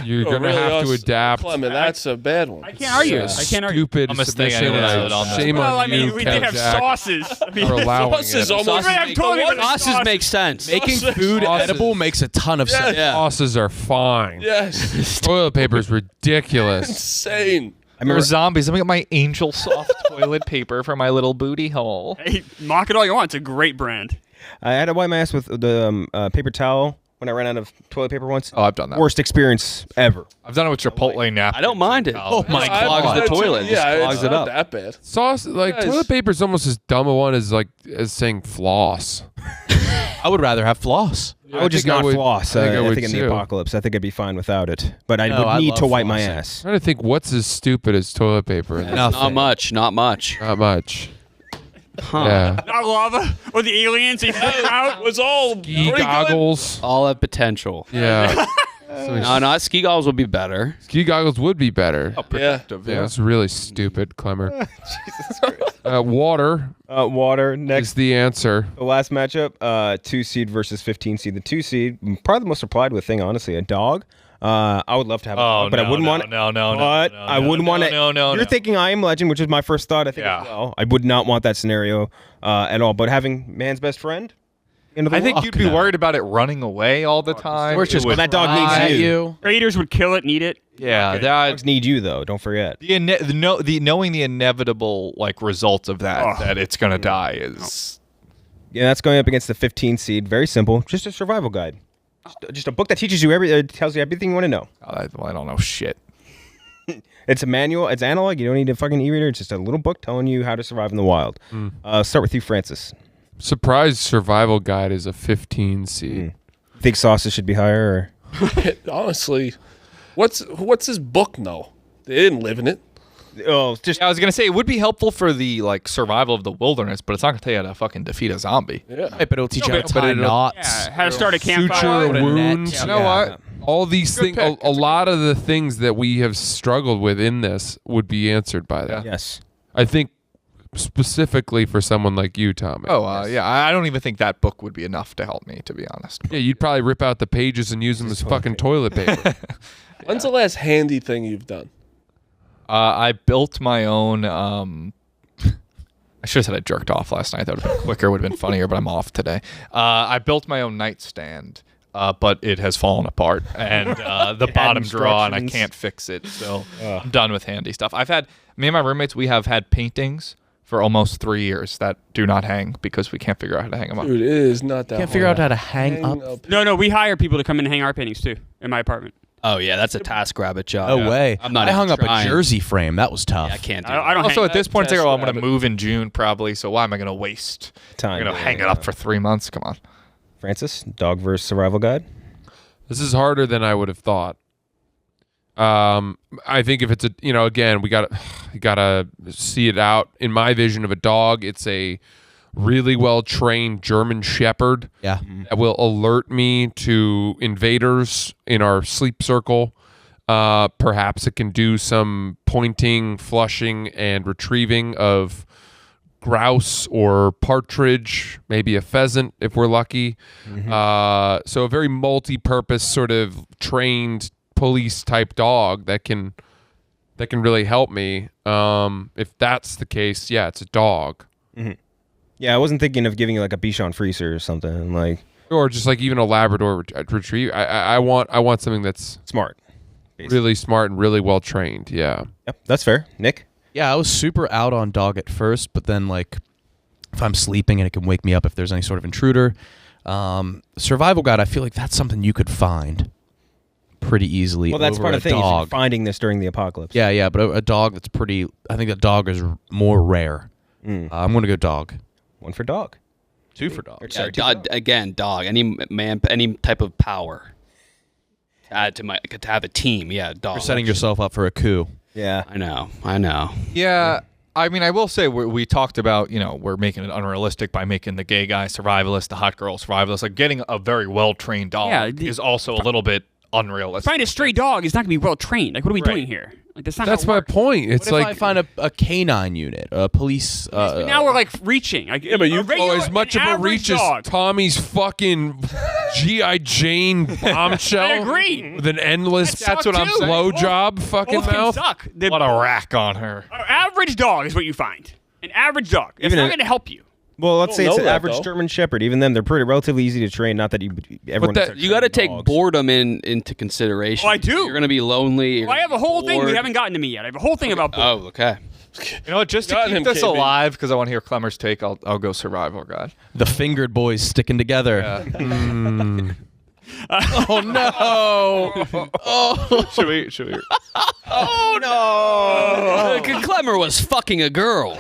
You're Oh, gonna really, have to us- adapt. Clement, that's a bad one. I can't argue. Yeah. I can't argue. Stupid I'm a mistake submission. anyone and said on this. Shame Well, on I mean, you, we did have KenJac, sauces. I mean, for allowing Sauces it. almost We're gonna have toilet paper Sauces sauce. make sense. Making food Sauces. edible makes a ton of sense. Yeah. Sauces are fine. Yes. Toilet paper is ridiculous. Insane. I Remember remember zombies. Let me get my Angel Soft toilet paper for my little booty hole. Hey, mock it all you want. It's a great brand. I had to wipe my ass with the paper towel when I ran out of toilet paper once. Oh, I've done that. Worst experience ever. I've done it with Chipotle napkins. I don't mind it. Oh my I- clogs I- the toilet. Yeah, Just it's clogs it not up. that bad. Sauce, like Guys. toilet paper, is almost as dumb a one as saying floss. I would rather have floss. I would just think I not would- floss. I think I I would think in the too. apocalypse, I think I'd be fine without it. But I No, would I need love to wipe my flossing. ass. I'm trying to think what's as stupid as toilet paper. Nothing. Not much. Not much. Not much. Yeah. Not lava or the aliens. They flip out. It was all Ski pretty goggles. All have potential. Yeah. No, ski goggles would be better. Ski goggles would be better. Good. Yeah, that's really stupid, Klemmer. Water Water. is Next, the answer. the last matchup, 2 seed versus 15 seed. The 2 seed, probably the most replied with thing, honestly, a dog. I would love to have a dog, but I wouldn't want. But I wouldn't want it. You're thinking I Am Legend, which is my first thought. I think as well. I would not want that scenario at all. But having man's best friend. I think you'd be worried about it running away all the time. Or it's just It would- that dog needs you. Raiders would kill it and eat it. Yeah, Dogs need you though. Don't forget. knowing the inevitable like results of that, that it's gonna die is. Yeah, that's going up against the 15 seed. Very simple. Just a survival guide. Just a book that teaches you tells you everything you want to know. I don't know shit. It's a manual. It's analog. You don't need a fucking e-reader. It's just a little book telling you how to survive in the wild. Start with you, Francis. Surprise survival guide is a 15 seed. Think sauces should be higher? Or? Honestly, what's this book know? They didn't live in it. Oh, just Yeah, I was gonna say it would be helpful for the like survival of the wilderness, but it's not gonna tell you how to fucking defeat a zombie. Yeah. Hey, but it'll teach you how to but tie it'll- knots. Yeah, how to start a Suture campfire. wounds. You know what? All these Good things, pick. a lot of the things that we have struggled with in this would be answered by that. yes. I think specifically for someone like you, Tommy. Oh, yeah. I don't even think that book would be enough to help me, to be honest. Yeah, you'd probably rip out the pages and use them as fucking toilet paper. When's the last handy thing you've done? I built my own. I should have said I jerked off last night. That would have been quicker, would have been funnier, but I'm off today. I built my own nightstand, but it has fallen apart, and the bottom drawer, and I instructions. can't fix it. So I'm done with handy stuff. Me and my roommates, we have had paintings for almost 3 years that do not hang because we can't figure out how to hang them up. Dude, it is not that Can't figure hard. out how to hang up. No, we hire people to come in and hang our paintings too in my apartment. Oh yeah, that's a TaskRabbit job. No way. I'm not I even hung up trying. a jersey frame. That was tough. Yeah, I can't do I don't. Also, hang at this point, it's like, Test oh, I'm going to rabbit. move in June probably, so why am I going to waste Time. I'm going to hang it up for 3 months? Come on. Francis, dog versus survival guide. This is harder than I would have thought. I think if it's a, again, you gotta see it out. In my vision of a dog, it's a really well trained German Shepherd. Yeah. That will alert me to invaders in our sleep circle. Perhaps it can do some pointing, flushing, and retrieving of grouse or partridge, maybe a pheasant if we're lucky. So a very multi-purpose sort of trained police type dog that can really help me. If that's the case, yeah, it's a dog. Yeah, I wasn't thinking of giving you like a Bichon Frise or something like Or just like even a Labrador retriever. I want something that's smart. really smart and really well trained. Yeah. Yep, that's fair. Nick. Yeah, I was super out on dog at first, but then like if I'm sleeping and it can wake me up if there's any sort of intruder. Survival guide, I feel like that's something you could find pretty easily. Well, that's over part a of the thing. Is dog. finding this during the apocalypse. Yeah, but a dog that's pretty. I think a dog is more rare. I'm gonna go dog. One for dog. 2 for dog. Yeah, again, dog. Any type of power. Add to have a team. Yeah, dog. You're setting yourself up for a coup. Yeah. I know. Yeah, I mean, I will say we talked about, we're making it unrealistic by making the gay guy survivalist, the hot girl survivalist. Like getting a very well-trained dog is also a little bit unrealistic. Find a stray dog is not gonna be well trained. Like, what are we doing here? Like, that's not. That's how it my works. point. It's What if like I find a canine unit, a police? But now we're like reaching. Like, Yeah, but you- as much of a reach as Tommy's fucking G.I. Jane bombshell. I agree. With an endless That's what I'm saying. blowjob fucking Both can mouth. suck. What a rack on her. An average dog is what you find. An average dog. It's Even not a- going to help you. Well, let's say it's know an that, average though. German Shepherd. Even them, they're pretty relatively easy to train. Not that everyone. that- starts You got to training take dogs. boredom into consideration. Oh, I do. You're gonna be lonely. Well, I have a whole thing. We haven't gotten to me yet. I have a whole thing about. Oh, okay. You know what? Just to Got keep him, this KB. alive, because I want to hear Klemmer's take, I'll go survival guide. The fingered boys sticking together. Oh no! Should we? Oh no! Klemmer was fucking a girl.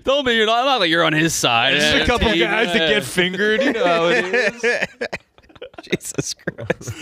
Tell me you're not like you're on his side. Just a couple guys that get fingered. You know how it is. Jesus Christ.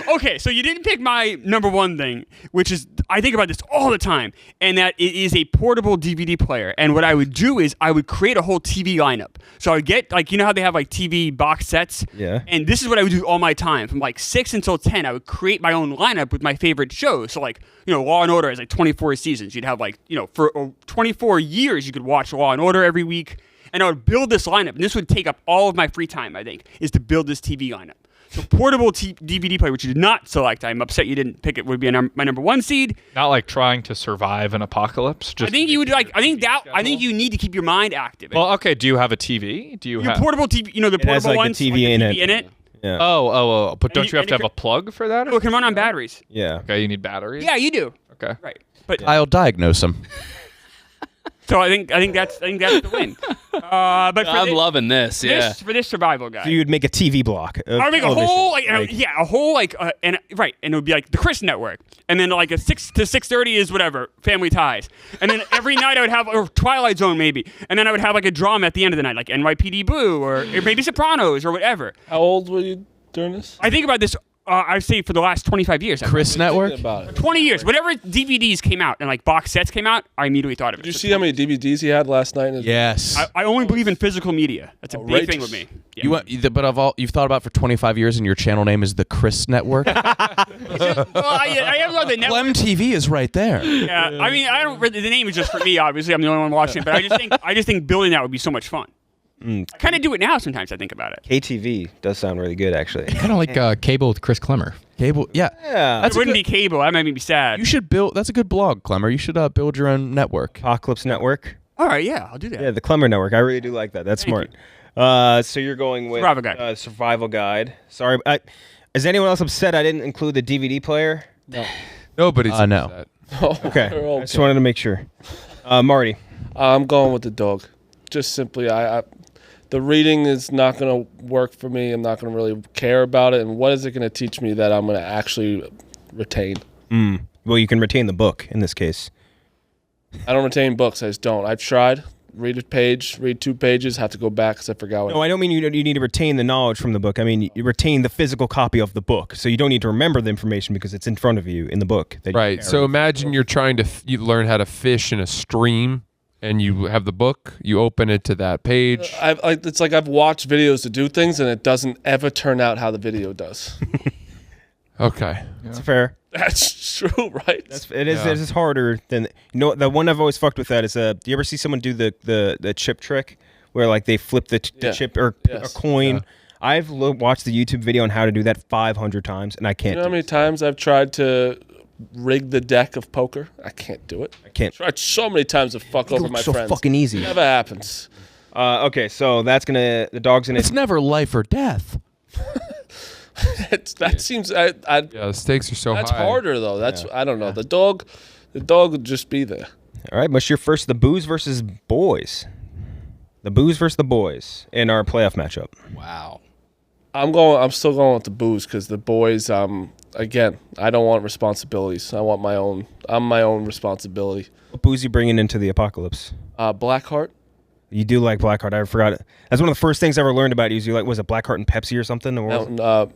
Okay, so you didn't pick my number one thing, which is I think about this all the time, and that it is a portable DVD player. And what I would do is I would create a whole TV lineup. So I would get, like, you know how they have like TV box sets? Yeah. And this is what I would do all my time. From like 6 until 10, I would create my own lineup with my favorite shows. So like, Law and Order has like 24 seasons. You'd have like, for 24 years, you could watch Law and Order every week. And I would build this lineup. And this would take up all of my free time, I think, is to build this TV lineup. So portable DVD player, which you did not select. I'm upset you didn't pick it. Would be my number 1 seed. Not like trying to survive an apocalypse. Just I think you would like. I think you need to keep your mind active. Well, okay. Do you have a TV? Do you your have portable TV? The portable has, like, the ones, TV like the in TV it. in it. Yeah. Oh. But don't you- you have and to it have a plug for that? Oh, it can run on batteries. Yeah. Okay, you need batteries. Yeah, you do. Okay. Right. But I'll diagnose him. so I think that's the win. But for I'm this, loving this. Yeah. for this survival guy. So you would make a TV block. Of I would make a television. whole a whole and it would be like the Chris Network, and then like a 6 to 6:30 is whatever Family Ties, and then every night I would have or Twilight Zone maybe, and then I would have like a drama at the end of the night like NYPD Blue or maybe Sopranos or whatever. How old were you during this? I think about this. I say for the last 25 years. Chris Network? Thinking about it. 20 years. Whenever DVDs came out and like box sets came out, I immediately thought of it. Did you see how many DVDs he had last night? Yes. I only believe in physical media. That's a big thing with me. Yeah. You've thought about for 25 years, and your channel name is the Chris Network. Well, I have on the network. Clem TV is right there. Yeah, I mean, I don't. The name is just for me. Obviously, I'm the only one watching it. But I just think building that would be so much fun. I kind of do it now. Sometimes I think about it. KTV does sound really good, actually. Kind of like Cable with Chris Klemmer. Cable, yeah. Yeah. It wouldn't be cable. That might make me sad. You should build. That's a good blog, Clemmer. You should build your own network. Apocalypse Network. All right, yeah, I'll do that. Yeah, the Klemmer Network. I really do like that. That's Thank smart. So you're going with Survival Guide. Survival Guide. Sorry. Is anyone else upset I didn't include the DVD player? Nobody's no. upset. Okay. We're I just wanted to make sure. Marty. I'm going with the dog. Just simply, the reading is not going to work for me. I'm not going to really care about it. And what is it going to teach me that I'm going to actually retain? Well, you can retain the book in this case. I don't retain books. I just don't. I've tried. Read a page, read 2 pages, have to go back because I forgot what. No, I don't mean you need to retain the knowledge from the book. I mean you retain the physical copy of the book. So you don't need to remember the information because it's in front of you in the book. That you Right. carry. So imagine you're trying to you learn how to fish in a stream, and you have the book. You open it to that page. It's like I've watched videos to do things, and it doesn't ever turn out how the video does. Okay. It's fair. That's true, right? It is harder than the one I've always fucked with that is do you ever see someone do the chip trick where like they flip the chip or a coin? Yeah. I've watched the YouTube video on how to do that 500 times and I can't. You know how many times I've tried to rig the deck of poker? I can't do it. I can't. Tried so many times to fuck over my so friends. fucking easy. Never happens. Okay, so the dog's gonna. It's never life or death. That seems. Yeah, the stakes are so That's high. harder though. That's I don't know. The dog would just be there. All right, what's your first? The Booze versus Boys. The Booze versus the Boys in our playoff matchup. Wow. I'm still going with the Booze because the boys. Again, I don't want responsibilities. I want my own. I'm my own responsibility. What booze you bringing into the apocalypse? Blackheart. You do like Blackheart. I forgot it. That's one of the first things I ever learned about you. You like was it Blackheart and Pepsi or something? Or was it?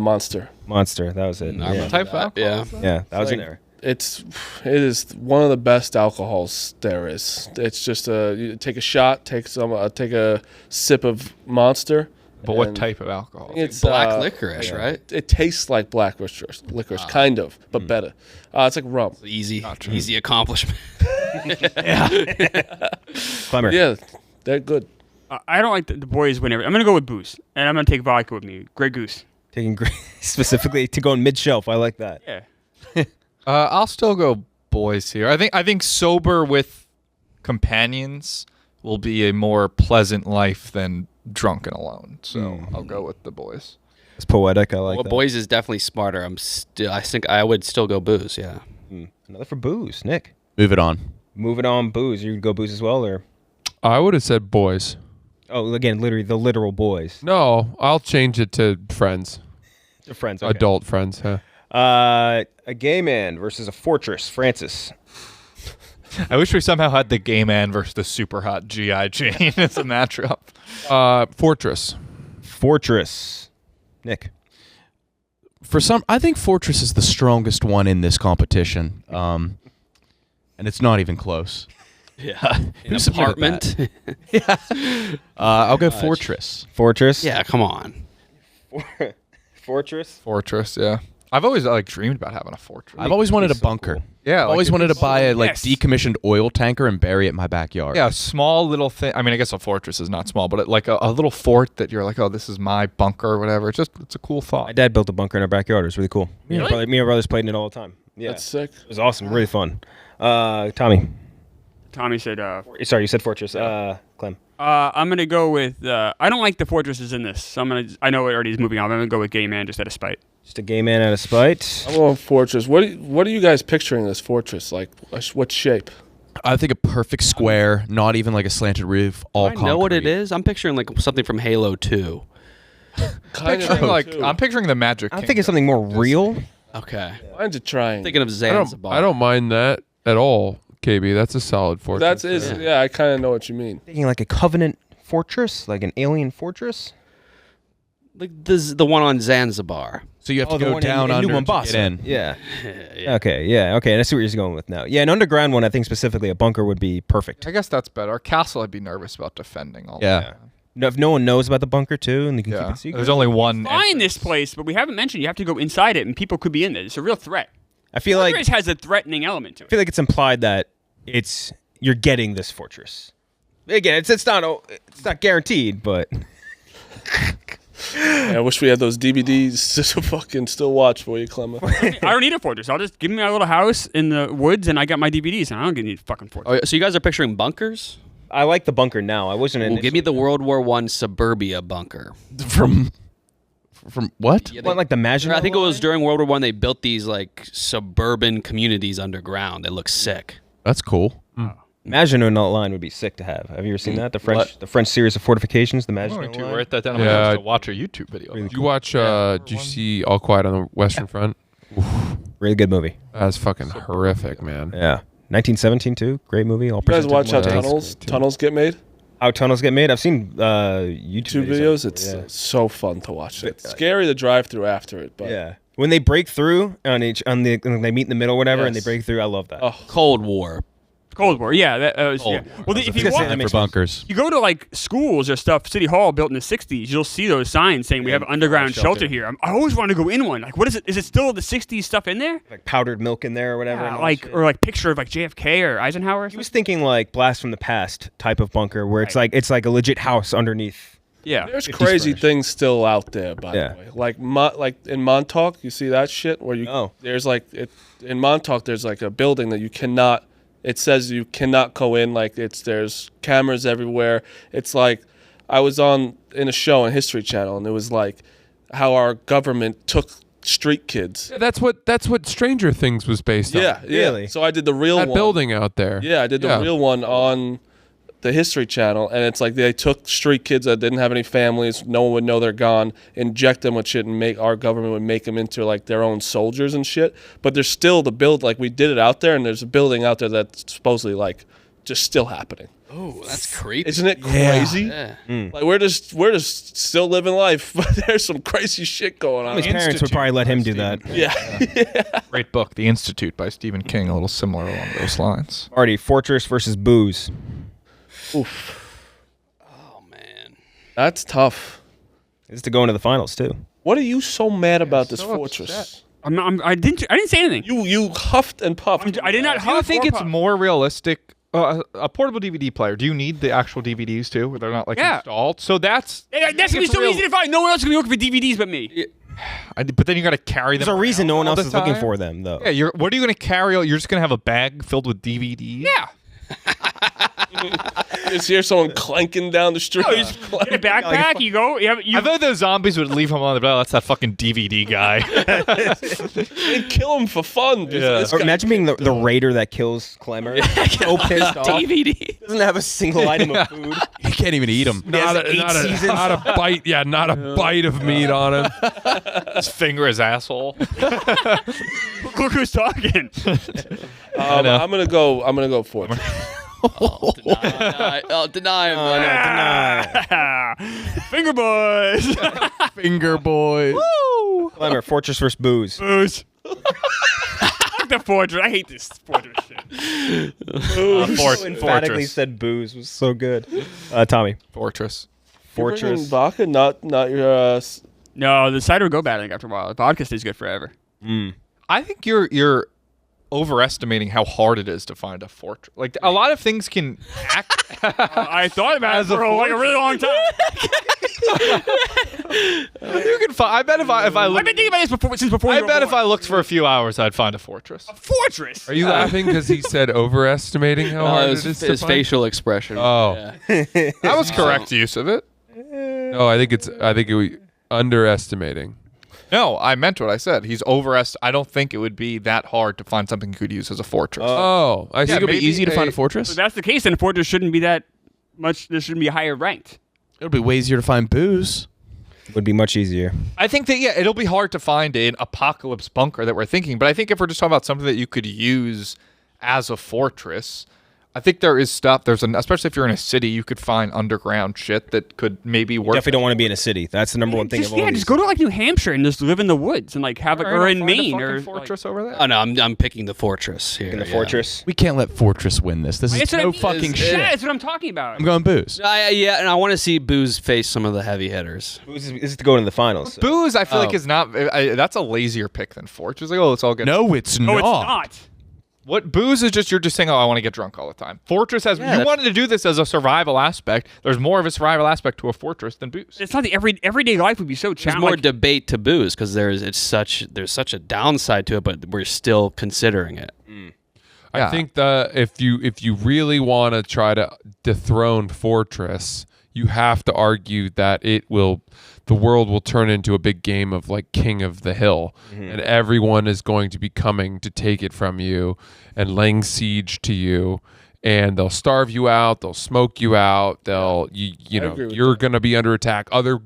Monster. Monster. That was it. Yeah, Type of alcohol. yeah that was in Like, there. it is one of the best alcohols there is. It's just you take a shot, take a sip of Monster. But what and type of alcohol? It's Black licorice, right? It tastes like black licorice, kind of, but better. It's like rum. Easy accomplishment. Clemmer. Yeah, they're good. I don't like the boys win every. I'm gonna go with booze, and I'm gonna take vodka with me. Grey Goose. Taking specifically to go in mid shelf. I like that. Yeah. I'll still go boys here. I think sober with companions will be a more pleasant life than drunk and alone. So I'll go with the boys. It's poetic. I like Well, that. boys is definitely smarter. I think I would still go booze. Yeah. Another for booze. Nick. Move it on. Moving on, booze. You go booze as well, or? I would have said boys. Oh, again, literally the literal boys. No, I'll change it to friends. They're friends. Okay. Adult friends. Huh? A gay man versus a fortress. Francis. I wish we somehow had the gay man versus the super hot GI Jane as a matchup. Fortress. Fortress. Nick. I think Fortress is the strongest one in this competition. And it's not even close. Yeah. Who submitted Apartment. I'll go Fortress. Fortress. Yeah, come on. Fortress. Fortress, yeah. I've always like dreamed about having a fortress. I've always wanted a so bunker. cool. Yeah, I've always wanted to buy a Yes. decommissioned oil tanker and bury it in my backyard. Yeah, a small little thing. I mean, I guess a fortress is not small, but like a little fort that you're like, oh, this is my bunker or whatever. It's a cool My thought. dad built a bunker in our backyard. It was really cool. Me and Really? my brothers played in it all the time. Yeah, That's sick. it was awesome. Really fun. Tommy. Tommy said, Sorry, you said Fortress. Clem. I'm gonna go with. I don't like the fortresses in this, so I know it already is moving on. I'm gonna go with Gay Man just out of spite. Just a gay man out of spite. I'm going fortress. What are you guys picturing this fortress? Like, what shape? I think a perfect square, not even like a slanted roof, all I know what it concrete. is. I'm picturing like something from Halo 2. Kind Picturing like I'm picturing the Magic. I'm thinking something more real. Okay. Mine's a triangle. Thinking of Zanzibar. I don't mind that at all, KB. That's a solid fortress. Yeah, I kind of know what you mean. Thinking like a Covenant fortress, like an alien fortress. Like the one on Zanzibar. So you have to the go one down in under New to Mombasa. get in. Yeah. Okay. Yeah. Okay. That's what you're going with now. Yeah, an underground one. I think specifically a bunker would be perfect. I guess that's better. A castle, I'd be nervous about defending all. Yeah. that. No, if no one knows about the bunker too, and they can keep Yeah. it secret. There's only one. Find this place, but we haven't mentioned you have to go inside it, and people could be in there. It's a real threat. I feel like Fortress has a threatening element to I it. feel like it's implied that you're getting this fortress. Again, it's not guaranteed, but Yeah, I wish we had those DVDs to fucking still watch for you, Klemmer. I don't need a fortress. I'll just give me my little house in the woods, and I got my DVDs, and I don't need a fucking fortress. Oh, so you guys are picturing bunkers? I like the bunker now. I wasn't in. Well, give me the World War I suburbia bunker. From what? Yeah, What, like the Maginot I think it was Line? during World War I they built these like suburban communities underground. They look sick. That's cool. Maginot Line would be sick to have. Have you ever seen that? The French series of fortifications, the I'm going Maginot to Line. write that down on my Yeah. list to watch a YouTube video. Really Did you watch? Did you see All Quiet on the Western Front? Really good movie. That's fucking horrific, man. Yeah. 1917 too. Great movie. All You guys presented watch how in one take. tunnels get made? How tunnels get made? I've seen YouTube Two videos. It's Yeah. so fun to watch. It's scary to drive through after it, but Yeah. When they break through when they meet in the middle, or whatever, and they Yes. break through, I love that. Oh, Cold War. Cold War, yeah. That was, yeah. Well, if you gonna say walk, that makes For bunkers. you go to like schools or stuff, City Hall built in the '60s, you'll see those signs saying we have an underground shelter here. I always want to go in one. Like, what is it? Is it still the '60s stuff in there? Like powdered milk in there or whatever. and all Like shit. or like picture of like JFK or Eisenhower. Or He was something? thinking like Blast from the Past type of bunker where it's like a legit house underneath. Yeah. there's 50s crazy furnished. things still out there. By Yeah. the way, like in Montauk, you see that shit where there's like in Montauk, there's like a building that you cannot. It says you cannot go in. Like there's cameras everywhere. It's like I was in a show on History Channel, and it was like how our government took street kids. Yeah, that's what Stranger Things was based on. Yeah, Really? So I did the real That one. building out there. Yeah, I did the real one on the History Channel, and it's like they took street kids that didn't have any families, no one would know they're gone, inject them with shit, and our government would make them into like their own soldiers and shit. But there's still the build, like we did it out there, and there's a building out there that's supposedly like just still happening. Oh, that's creepy. Isn't it crazy? Yeah. Like we're just still living life, but there's some crazy shit going on. His parents would probably let him do that. Yeah. Great book, The Institute by Stephen King, a little similar along those lines. Marty, Fortress versus Booze. Oh man. That's tough. This is to go into the finals too. What are you so mad about this so fortress? upset. I didn't say anything. You huffed and puffed. I did not. Do you think it's more? more realistic? A portable DVD player. Do you need the actual DVDs too? Where they're not like Yeah. installed. So that's That's gonna be so easy to find. No one else is gonna be looking for DVDs but me. but then you got to carry them. There's a reason around no one all else the is looking time. for them though. Yeah, what are you going to carry? You're just going to have a bag filled with DVDs. Yeah. You just hear someone clanking down the street. No, you just get a backpack. You go. I thought those zombies would leave him on the bed. Oh, that's that fucking DVD guy. They kill him for fun. This Or guy- imagine being the raider that kills Klemmer. So pissed off. DVD. Doesn't have a single item of food. You can't even eat them. Not has 8 seasons. not a bite. Yeah, not a bite of meat on him. His finger his asshole. Look who's talking. I'm gonna go fortress. Deny him. Finger boys. Finger boy. Klemmer, Fortress versus Booze. Booze. Fuck the Fortress. I hate this Fortress shit. Emphatically Fortress. said booze was so good. Tommy. Fortress. Fortress. Vodka, not your. No, the cider would go bad, I think, after a while. Vodka stays good forever. I think you're overestimating how hard it is to find a fortress. Like a lot of things can act. I thought about it for like a really long time. You can find. I bet if I I've look, been thinking about this since before. I you were bet if born. I looked for a few hours, I'd find a fortress. A fortress. Are you laughing because he said overestimating how hard it is to his find? facial expression. Oh. Yeah. That was correct use of it. No, I think it underestimating. No, I meant what I said. He's I don't think it would be that hard to find something you could use as a fortress. Oh, I see. Think it'll be easy to find a If fortress? that's the case, then Fortress shouldn't be that much. There shouldn't be higher ranked. It'll be way easier to find booze. Would be much easier. I think that it'll be hard to find an apocalypse bunker that we're thinking, but I think if we're just talking about something that you could use as a fortress, I think there is stuff. Especially if you're in a city, you could find underground shit that could maybe work. Definitely don't want to be in a city. That's the number one thing. Just go to like New Hampshire and just live in the woods and like have or in Maine or fortress over there. Oh no, I'm picking the fortress here. in the yeah. fortress. We can't let Fortress win this. This is That's what I no mean. fucking Yeah, shit. that's what I'm talking about. I'm going booze. Yeah, and I want to see Booze face some of the heavy hitters. Booze is to go into the finals. So. Booze, I feel like is not. That's a lazier pick than fortress. Like, let's all get. No, it's No, not. it's not. What booze is just you're just saying, I want to get drunk all the time. Fortress has you wanted to do this as a survival aspect. There's more of a survival aspect to a fortress than booze. It's not the everyday life would be so There's challenging. more debate to Booze because there's such a downside to it, but we're still considering it. I think if you really want to try to dethrone Fortress, you have to argue that the world will turn into a big game of like King of the Hill, and everyone is going to be coming to take it from you and laying siege to you, and they'll starve you out, they'll smoke you out, you know you're going to be under attack. Other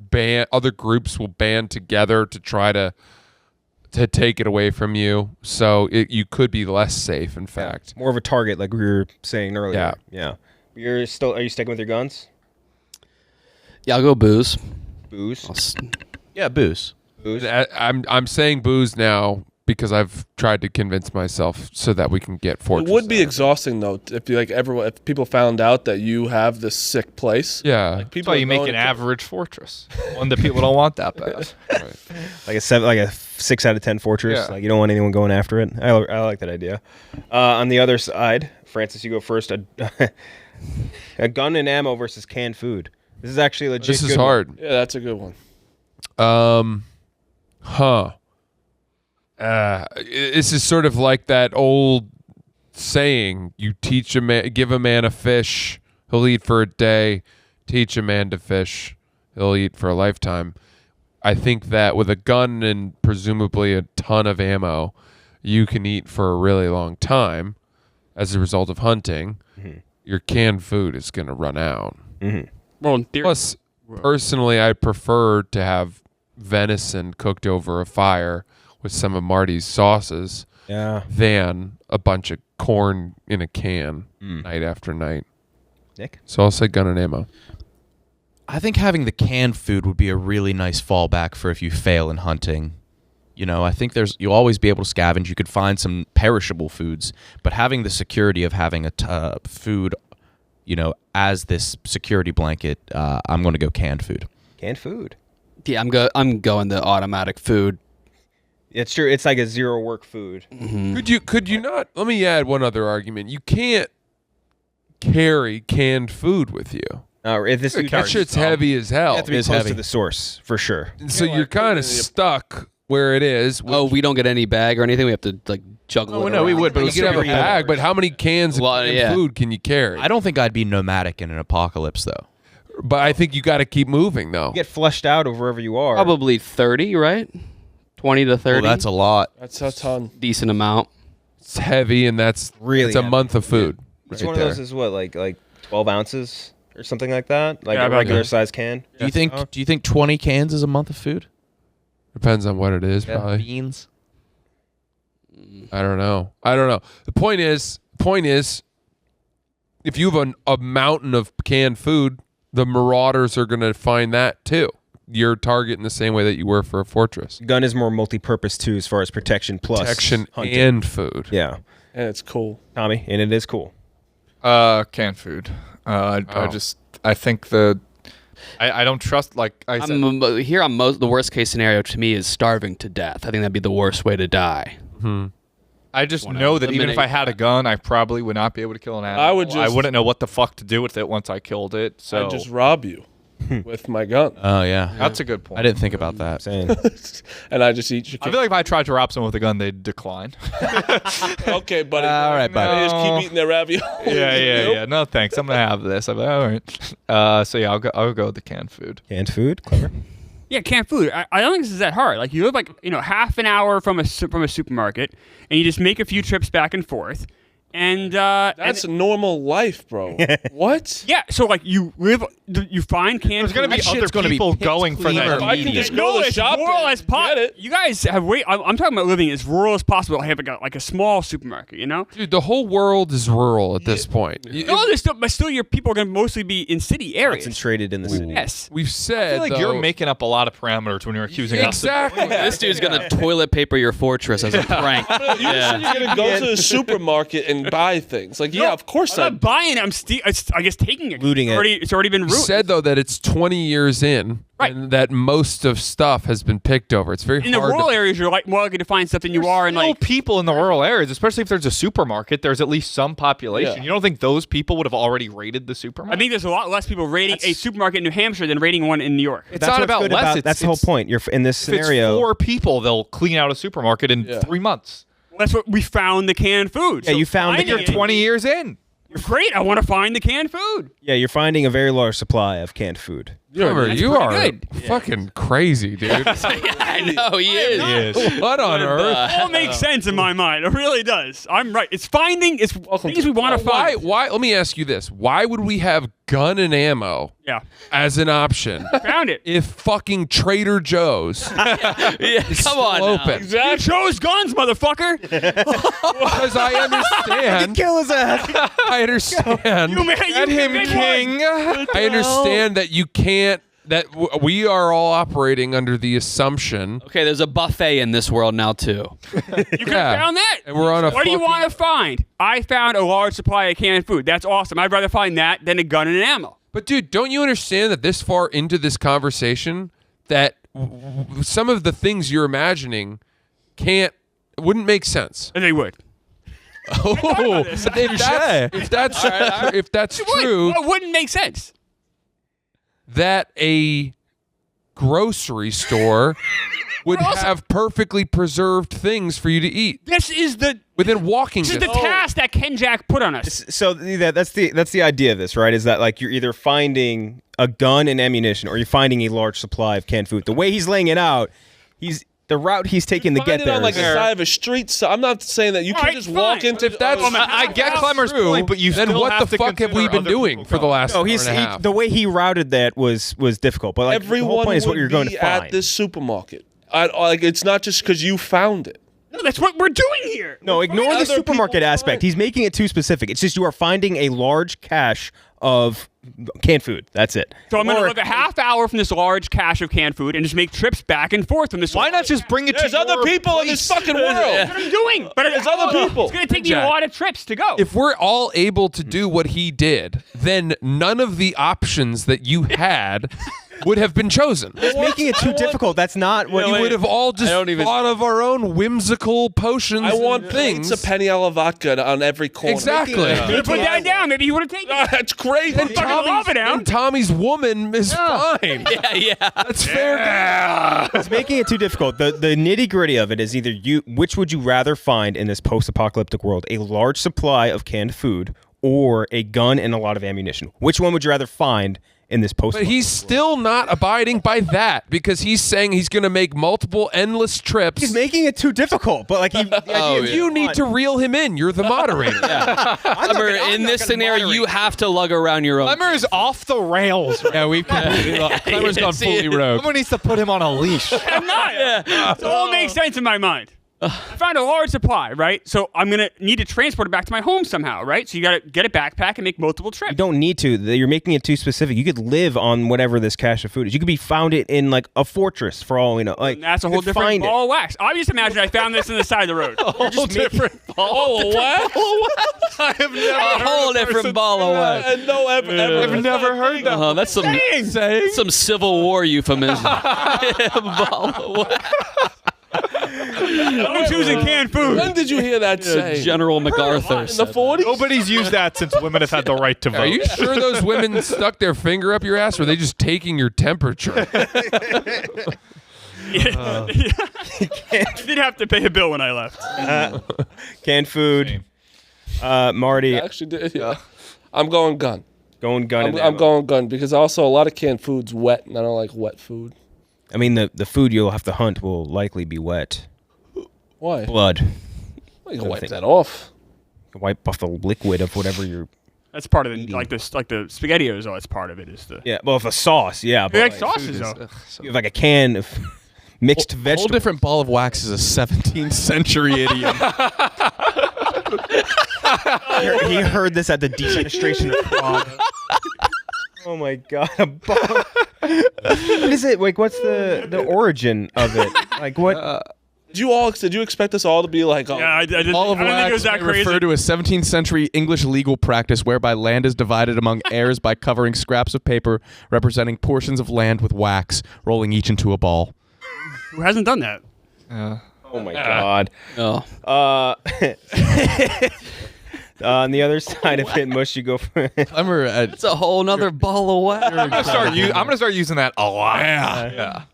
groups will band together to try to take it away from you, so you could be less safe. In fact, More of a target, like we were saying earlier. Yeah. Are you sticking with your guns? Yeah, I'll go Booze. Booze. Yeah, booze. Booze. I'm saying booze now because I've tried to convince myself so that we can get Fortress. It would be out. exhausting though if if people found out that you have this sick place. Yeah. Like That's people why are you make going an to- average fortress, one that people don't want that bad. Like a 6 out of 10 fortress. Yeah. Like you don't want anyone going after it. I like that idea. On the other side, Francis, you go first. A gun and ammo versus canned food. This is actually legit. This is good one. hard. Yeah, that's a good one. This is sort of like that old saying: you teach a man, give a man a fish, he'll eat for a day. Teach a man to fish, he'll eat for a lifetime. I think that with a gun and presumably a ton of ammo, you can eat for a really long time as a result of hunting. Your canned food is going to run out. well, in theory, Plus, personally, I prefer to have venison cooked over a fire with some of Marty's sauces Yeah. than a bunch of corn in a can night after night. Nick? So I'll say gun and ammo. I think having the canned food would be a really nice fallback for if you fail in hunting. You know, I think you'll always be able to scavenge. You could find some perishable foods, but having the security of having food, you know, as this security blanket, I'm going to go canned food. Canned food. Yeah, I'm going the automatic food. It's true. It's like a zero work food. Could you not? Let me add one other argument. You can't carry canned food with you. If this That shit's heavy as hell. You have to be It's close heavy. to the source for sure. So you're kind of stuck where it is. Oh, we don't get any bag or anything. We have to like juggle. Oh, it no, we around. would, but you we can have a every bag, but how many cans of Well, canned yeah. food can you carry? I don't think I'd be nomadic in an apocalypse, though. But I think you got to keep moving, though. You get flushed out of wherever you are. Probably 30, right? 20 to 30. Well, that's a lot. That's a ton. decent amount. It's heavy, and that's Really it's a heavy. month of food. Each right one of there. those is what, like 12 ounces or something like that? Like Yeah, a about regular that. size can? Do you think 20 cans is a month of food? Depends on what it is, probably. Beans. I don't know. The point is, if you have a mountain of canned food, the marauders are going to find that too. You're targeting the same way that you were for a fortress. Gun is more multi-purpose too, as far as protection plus Protection hunting. and food. Yeah, And it's cool. Tommy, and it is cool. Canned food. I think I don't trust, like I said. The worst case scenario to me is starving to death. I think that'd be the worst way to die. I just know that even if I had a gun, I probably would not be able to kill an animal. I wouldn't know what the fuck to do with it once I killed it. So I'd just rob you with my gun. Oh yeah, that's a good point. I didn't think about that. Saying. And I just eat your I feel like if I tried to rob someone with a gun, they'd decline. Okay, buddy. All right, buddy. They just keep eating their ravioli. Yeah. No, thanks. I'm gonna have this. I'm like, all right. So yeah, I'll go with the canned food. Canned food, clever. Yeah, canned food. I don't think this is that hard. Like you live half an hour from a supermarket, and you just make a few trips back and forth, and That's a normal life, bro. What? yeah. So like you find canned. There's gonna be food. other people going for that. If I can just go to the as shop rural and as possible. get it. You guys have I'm talking about living as rural as possible. I have like a small supermarket. Dude, the whole world is rural at this point. No, but still, your people are going to mostly be in city areas. Concentrated in the city. Yes. We've said I feel like you're making up a lot of parameters when you're accusing us. exactly. This dude's gonna toilet paper your fortress as a prank. You said you're gonna go to the supermarket and buy things. Like, yeah, of course I'm not buying it. I guess taking it. Looting it. It's already been You ruined. said though that it's 20 years in, Right. and that most of stuff has been picked over. It's very in the hard. rural areas, you're more likely to find stuff than you are in Still like. people in the rural areas, especially if there's a supermarket. There's at least some population. Yeah. You don't think those people would have already raided the supermarket? I think there's a lot less people raiding a supermarket in New Hampshire than raiding one in New York. it's That's not what's about good less. that's the whole point. You're in this If it's scenario. 4 people, they'll clean out a supermarket in 3 months. That's what we found the canned food. Yeah, you found finding the it- You're 20 years in. Great. I want to find the canned food. Yeah, you're finding a very large supply of canned food. Trevor, you pretty are good. fucking crazy, dude. I know he is. What on earth? It all makes sense in my mind. It really does. I'm right. It's things we want to Why? find. Why? Let me ask you this: why would we have gun and ammo Yeah. as an option Found it. if fucking Trader Joe's Yeah, is come on. still now. open? You chose guns, motherfucker. Because I understand. Kill his ass. I understand. Let him king. I understand that you can't. That we are all operating under the assumption. Okay, there's a buffet in this world now too. You could have found that. And we're on a What do you fucking- want to find? I found a large supply of canned food. That's awesome. I'd rather find that than a gun and an ammo. But dude, don't you understand that this far into this conversation, that some of the things you're imagining wouldn't make sense. And they would. Oh, if that's true, Well, it wouldn't make sense. that a grocery store would have perfectly preserved things for you to eat This is the within walking this is the distance. task that KenJac put on us. So that's the idea of this, right? Is that like you're either finding a gun and ammunition, or you're finding a large supply of canned food. The way he's laying it out, the route he's taking to Find get it there. on like is- the side of a street. So I'm not saying that you Alright, can just walk fine. into. If that's I get Klemmer's point, but you then still what have the to fuck have we consider been other doing people for the going. last No, hour and a half? the way he routed that was difficult, but like the everyone whole point is what would you're going be to find. at this supermarket. Like it's not just because you found it. No, that's what we're doing here. No, ignore the other supermarket people aspect. find. He's making it too specific. It's just you are finding a large cache of canned food. That's it. So I'm going to Or- live a half hour from this large cache of canned food and just make trips back and forth from this. Why not just bring it There's to other your people in this fucking world. That's what I'm doing. But There's other people. It's going to take me a Jack. lot of trips to go. If we're all able to do what he did, then none of the options that you had would have been chosen. It's making it too difficult. That's not what We you would have all just don't even- thought of our own whimsical potions I want and things. plates of Peniella vodka on every corner. Exactly. You put that down. Maybe he would have taken it. That's crazy. Fucking love it out. And Tommy's woman is fine. Yeah. That's fair. It's making it too difficult. The nitty gritty of it is either which would you rather find in this post-apocalyptic world? A large supply of canned food or a gun and a lot of ammunition? Which one would you rather find in this post? But he's still not abiding by that because he's saying he's going to make multiple endless trips. He's making it too difficult. But like, You need to reel him in. You're the moderator. Remember, in this scenario, you have to lug around your own. Klemmer is off the rails. Yeah, we've completely Klemmer's gone fully rogue. Someone needs to put him on a leash. I'm not. It all makes sense in my mind. I found a large supply, right? So I'm going to need to transport it back to my home somehow, right? So you got to get a backpack and make multiple trips. You don't need to. You're making it too specific. You could live on whatever this cache of food is. You could be found it in like a fortress for all we know. Like And that's a you whole could different find ball of wax. I just imagine I found this on the side of the road. A whole different ball of wax. I have never A whole different ball of wax. And no ever. I've never heard that. That's some Civil War euphemism. Ball of wax. I'm choosing canned food. When did you hear that say? General MacArthur. In the 40s? Nobody's used that since women have had the right to vote. Are you sure those women stuck their finger up your ass, or are they just taking your temperature? I did have to pay a bill when I left. canned food. Marty, I actually did, yeah. I'm going gun. going gun. I'm and going gun because also a lot of canned food's wet, and I don't like wet food. I mean, the food you'll have to hunt will likely be wet. Why? Blood. Well, you can wipe that off. Wipe off the liquid of whatever you're. That's part of it. Like the SpaghettiOs. That's part of it. Is the Yeah, well, if a sauce, yeah. you like like, sauces though. you have like a can of mixed A whole vegetables. different ball of wax is a 17th century idiom. He heard this at the defenestration of Prague. Oh my god! A ball. What is it? Like, what's the origin of it? Like, what? Did you expect us all to be like, oh, Yeah, I didn't. Ball of I don't think it was wax that may crazy. refer to a 17th century English legal practice whereby land is divided among heirs by covering scraps of paper representing portions of land with wax, rolling each into a ball. Who hasn't done that? Oh my god! Oh. On the other side of it, Mush, you go for Klemmer, It's a whole nother ball of wax. I'm gonna start using that a lot. Yeah.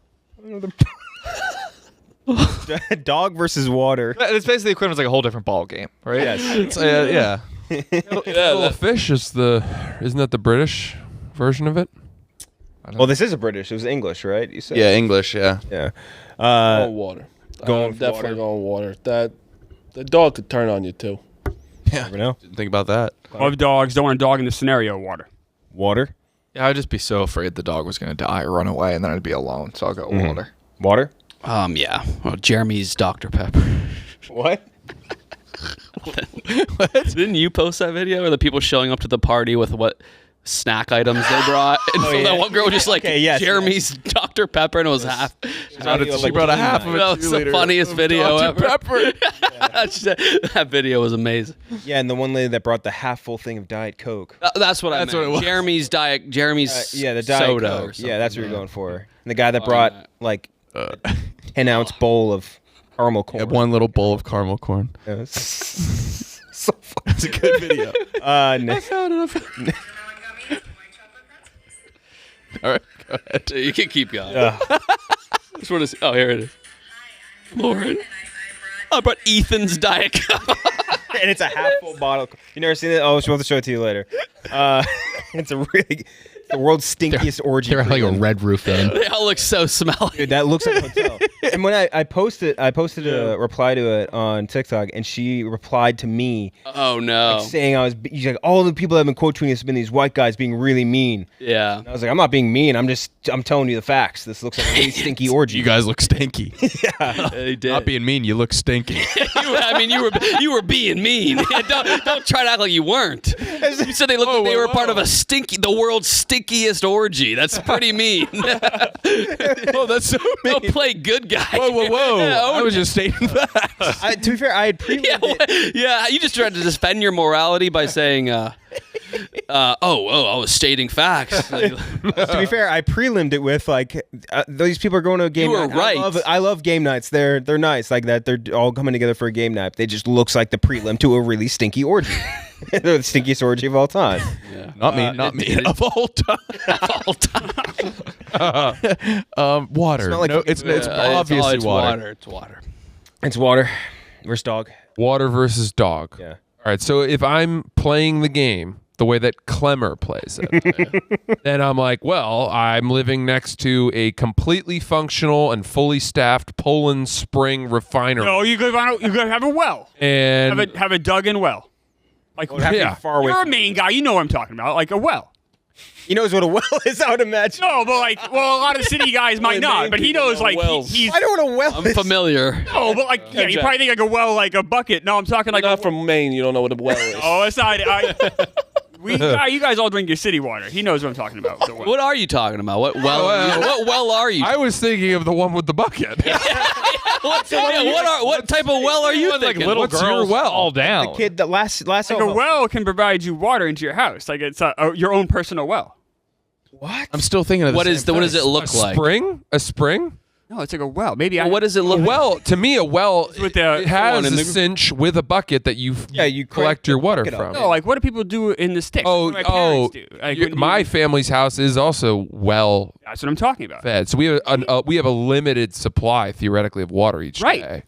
dog versus water. It's basically equivalent to like a whole different ball game, right? Yes. it's, yeah. Kettle fish isn't that the British version of it? Well, this is a British. It was English, right? You said. Yeah, English, yeah. Yeah. going water. going I'm with definitely water. going water. The dog could turn on you too. Never know. Didn't think about that. Love dogs. Don't want a dog in the scenario. Water. Water. Yeah, I'd just be so afraid the dog was gonna die or run away, and then I'd be alone. So I'll go water. Water. Yeah. Well, Jeremy's Dr. Pepper. What? Didn't you post that video of the people showing up to the party with what snack items they brought? And so yeah. that one girl was just like, Okay, yes, Jeremy's Dr. Pepper, and it was half. She brought a half of it. That was the funniest video ever. Pepper. That video was amazing. Yeah, and the one lady that brought the half full thing of Diet Coke. That's what I That's meant. what it was. Jeremy's Yeah, the Diet soda Coke. or something. Yeah, that's what you're going for. And the guy that brought like a 10-ounce bowl of caramel corn. Yeah, one little bowl of caramel corn. Yeah, so funny. It's a good video. Next. All right, go ahead. You can keep going. Just want to see. Oh, here it is. Lauren. I brought Ethan's Diet Coke. And it's a half full bottle. You never seen it? Oh, she'll have to show it to you later. It's a really the world's stinkiest orgy. They're like a Red Roof Inn. They all look so smelly. Dude, that looks like a hotel. And when I posted a reply to it on TikTok, and she replied to me Oh, no. saying she's like, all the people that have been quote tweeting has been these white guys being really mean. Yeah. And I was like, I'm not being mean. I'm telling you the facts. This looks like a really stinky orgy. You guys look stinky. They did. Not being mean, you look stinky. you were being mean. don't try to act like you weren't. You said they looked like they were part of the world's stinkiest orgy. That's pretty mean. Oh, that's so mean. Don't play good guy. Whoa. Yeah, I was just stating facts. To be fair, I had pre-lived it. yeah, you just tried to defend your morality by saying, I was stating facts. To be fair, I prelimed it with like these people are going to a game You were night. right. I love game nights. They're nice like that. They're all coming together for a game night. They just looks like the prelim to a really stinky orgy. They're the stinkiest orgy of all time. Yeah. Not me. Of all time. Water. Smell like- No, it's obviously it's water. It's water. It's water. Where's dog? Water versus dog. Yeah. All right, so if I'm playing the game the way that Klemmer plays it, then I'm like, well, I'm living next to a completely functional and fully staffed Poland Spring refinery. No, you gotta have a well. And Have a dug-in well. Like Have to be far away you're a from- Maine guy. You know what I'm talking about. Like a well. He knows what a well is, I would imagine. No, but a lot of city guys might not. But he knows he's. I know what a well I'm is. familiar. No, but you probably think like a well, like a bucket. No, I'm talking like Not from Maine. You don't know what a well is. Oh, it's not. You guys all drink your city water. He knows what I'm talking about. With the well. What are you talking about? What well are you? I was thinking of the one with the bucket. What type of well are you Like thinking? little What's your girls well? all down. The kid that last Like a well can provide you water into your house. Like it's your own personal well. What? I'm still thinking of What does it look like? Spring? A spring? No, it's like a well. Maybe What does it look like? Well, to me, a well With the- it has Come on, in a the- cinch with a bucket that you you collect crank your the water bucket up. from. No, like what do people do in the sticks? Oh, What do my parents do? Like, when my you- family's house is also well That's what I'm talking about. fed, so we have a limited supply theoretically of water each Right. day.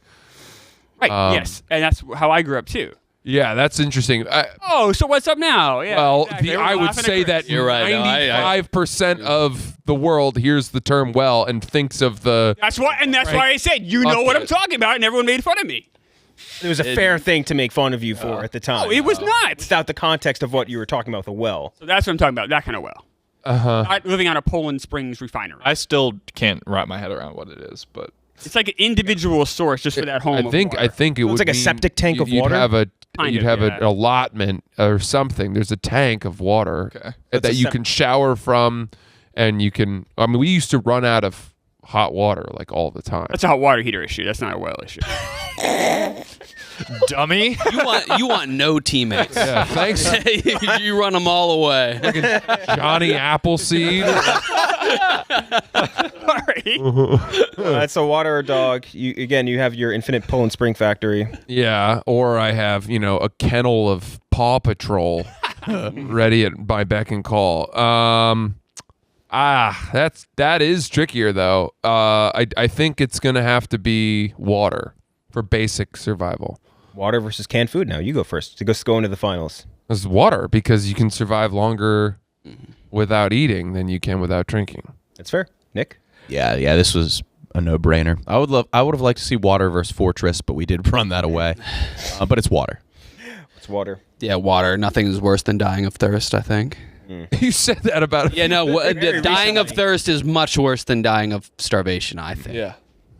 Right. Yes, and that's how I grew up too. Yeah, that's interesting. Oh, so what's up now? Yeah. Well, exactly. I would Laughing at say Chris. that You're right. No, I- 95% of the world hears the term well and thinks of the. That's why I said you know what I'm talking about, and everyone made fun of me. It was a fair thing to make fun of you for at the time. Oh, it was not. Without the context of what you were talking about with the well. So that's what I'm talking about. That kind of well. Not living on a Poland Springs refinery. I still can't wrap my head around what it is, but It's like an individual source just for that home. I think it would like a mean septic tank of you'd water? Have Kind you'd of, have yeah. an allotment or something. There's a tank of water Okay. that you can shower from, and you can. I mean, we used to run out of hot water like all the time. That's a hot water heater issue. That's not a well issue. dummy. You want no teammates. Yeah, thanks, You run them all away. Johnny Appleseed. Sorry. That's a water or dog. You have your infinite Poland Spring factory. Yeah, or I have a kennel of Paw Patrol ready at my beck and call. That is trickier though. I think it's gonna have to be water for basic survival. Water versus canned food now. You go first. To go into the finals. It's water because you can survive longer without eating than you can without drinking. That's fair. Nick? Yeah, this was a no-brainer. I would have liked to see water versus Fortress, but we did run that away. But it's water. It's water. Yeah, water. Nothing is worse than dying of thirst, I think. You said that about Yeah, no, dying of thirst is much worse than dying of starvation, I think. Yeah.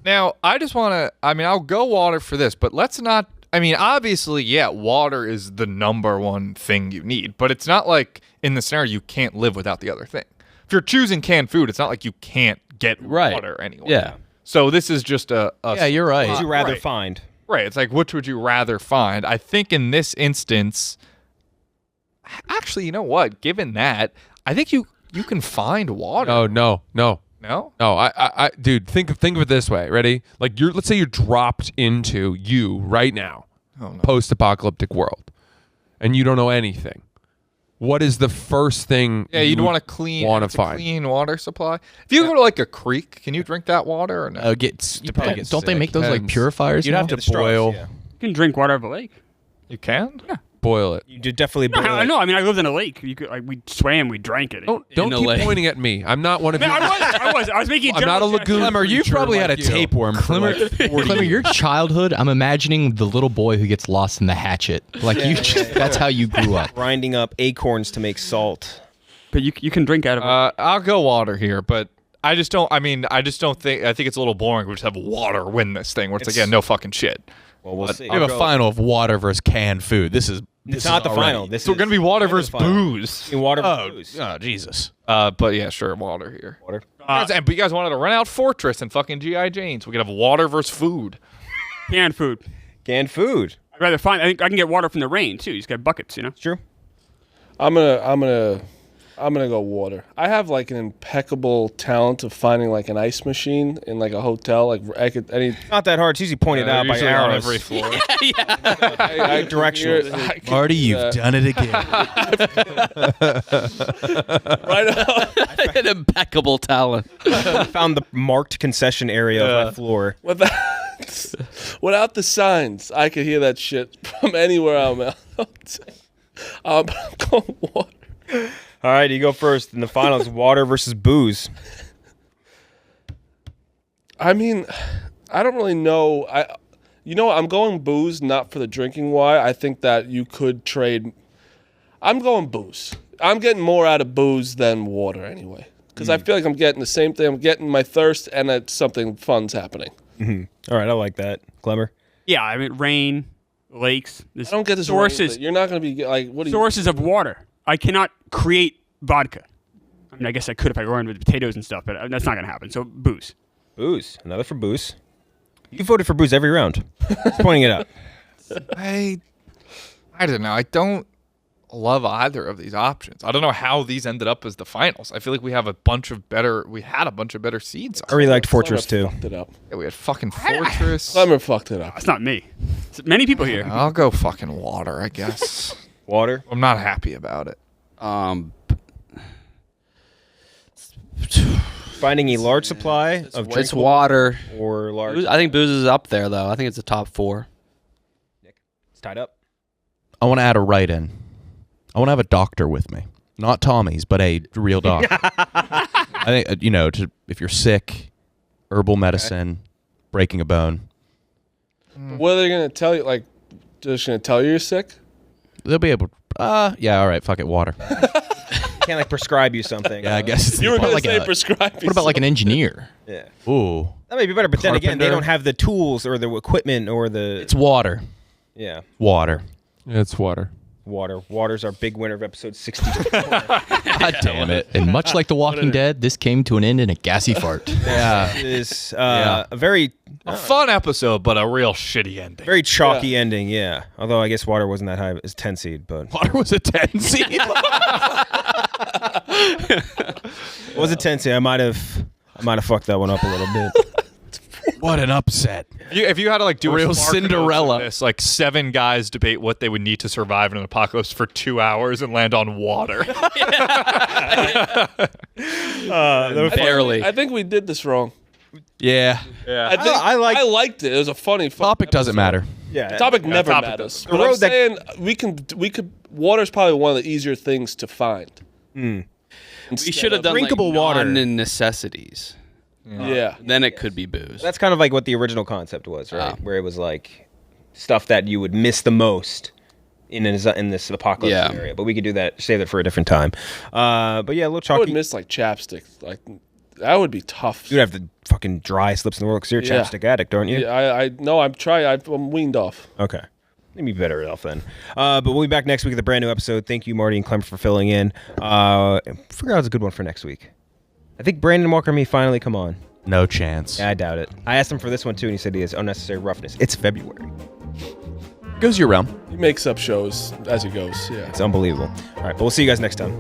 Now, I just want to, I'll go water for this, but let's not, obviously, yeah, water is the number one thing you need, but it's not like in the scenario you can't live without the other thing. If you're choosing canned food, it's not like you can't get water anyway. Yeah. So this is just a Yeah, you're right. Would you rather right. find? Right. It's like, which would you rather find? I think in this instance, actually, you know what? Given that, I think you can find water. No. No? No, I dude, think of it this way. Ready? Like let's say you're dropped into right now, post-apocalyptic world, and you don't know anything. What is the first thing? Yeah, you'd want to find clean water supply. If you go to like a creek, can you drink that water or no? Don't they make those like Depends. purifiers? You'd now? have to The straws, boil. yeah. You can drink water out of a lake. You can? Yeah. boil it. You did definitely boil I it. know. I mean, I lived in a lake. You could, we swam, we drank it. Don't In a keep lake. pointing at me. I'm not one of you. Man, I was making. I'm not a lagoon. Clemmer, you creature probably had a like you. tapeworm for like 40 Klemmer, your childhood, I'm imagining the little boy who gets lost in the hatchet. Like that's how you grew up. Grinding up acorns to make salt. But you can drink out of it. I'll go water here, but I just don't. I mean, I just don't think. I think it's a little boring. We just have water win this thing, where it's again no fucking shit. Well, we'll see. We have a final of water versus canned food. This is It's not the final. This So is we're gonna be water end of the versus final. booze. Water versus booze. Oh Jesus! But yeah, sure, water here. Water. But you guys wanted to rent out Fortress and fucking GI Jane's. We could have water versus food. Canned food. Canned food. I'd rather find. I think I can get water from the rain too. You just got buckets, you know. It's true. I'm gonna go water. I have like an impeccable talent of finding like an ice machine in like a hotel. Like I could any. Not that hard. It's usually pointed out by Usually on arrows. every floor. I Directional. Marty, you've done it again. An impeccable talent. Found the marked concession area of my floor. Without the signs, I could hear that shit from anywhere I'm at. I'm going water. All right, you go first. In the finals, water versus booze. I mean, I don't really know. I'm going booze, not for the drinking. Why? I think that you could trade. I'm going booze. I'm getting more out of booze than water anyway. Because I feel like I'm getting the same thing. I'm getting my thirst, and something fun's happening. All right, I like that. Klemmer? Yeah, I mean, rain, lakes. I don't get this. Sources. You're not going to be like, what are you? Sources of water. I cannot create vodka. I mean, I guess I could if I run with potatoes and stuff, but that's not going to happen. So booze. Booze. Another for booze. You voted for booze every round. Just pointing it out. I don't know. I don't love either of these options. I don't know how these ended up as the finals. I feel like we had a bunch of better seeds. I really liked Fortress too. Fucked it up. Yeah, we had fucking Fortress. Klemmer fucked it up. It's not me. It's many people here. I'll go fucking water, I guess. Water. I'm not happy about it. Finding a large supply of It's drinkable water. or large. I think booze is up there, though. I think it's the top 4. It's tied up. I want to add a write-in. I want to have a doctor with me. Not Tommy's, but a real doctor. I think, if you're sick, herbal medicine, breaking a bone. What are they going to tell you? Like, just going to tell you you're sick? They'll be able yeah, all right, fuck it, water. Can't like prescribe you something. Yeah, I guess it's You were going to like say a- prescribe. What about like an engineer? Yeah. Ooh. That may be better, but then again, they Carpenter. don't have the tools or the equipment or the It's water. yeah. Water. It's water. Water. Water's our big winner of episode 60. God damn it. And much like The Walking Dead, this came to an end in a gassy fart. Yeah. It is a very A fun episode, but a real shitty ending. very chalky ending, yeah. Although I guess water wasn't that high as 10 seed, but Water was a 10 seed. it was a 10 seed. I might have fucked that one up a little bit. What an upset. If you had to like do Real a Spark Notes Cinderella. of this, like 7 guys debate what they would need to survive in an apocalypse for 2 hours and land on water. Barely. I think we did this wrong. Yeah. I liked it. It was a funny Topic doesn't matter. Yeah. Topic never topic matters. doesn't. But The I'm road that- saying we could. Water's probably one of the easier things to find. We should have done drinkable water. necessities. Yeah. Then it could be booze. That's kind of like what the original concept was, right? Where it was like stuff that you would miss the most in this apocalypse Yeah. area. But we could do that, save that for a different time. But yeah, a little I would chalky. miss like chapstick. Like that would be tough. You'd have the fucking driest lips in the world because you're a Yeah. chapstick addict, aren't you? Yeah, I know. I'm trying. I'm weaned off. Okay. Maybe better off then. But we'll be back next week with a brand new episode. Thank you, Marty and Klemmer, for filling in. Figure out a good one for next week. I think Brandon Walker may finally come on. No chance. Yeah, I doubt it. I asked him for this one too, and he said he has unnecessary roughness. It's February. Goes your realm. He makes up shows as he goes. Yeah. It's unbelievable. All right, but we'll see you guys next time.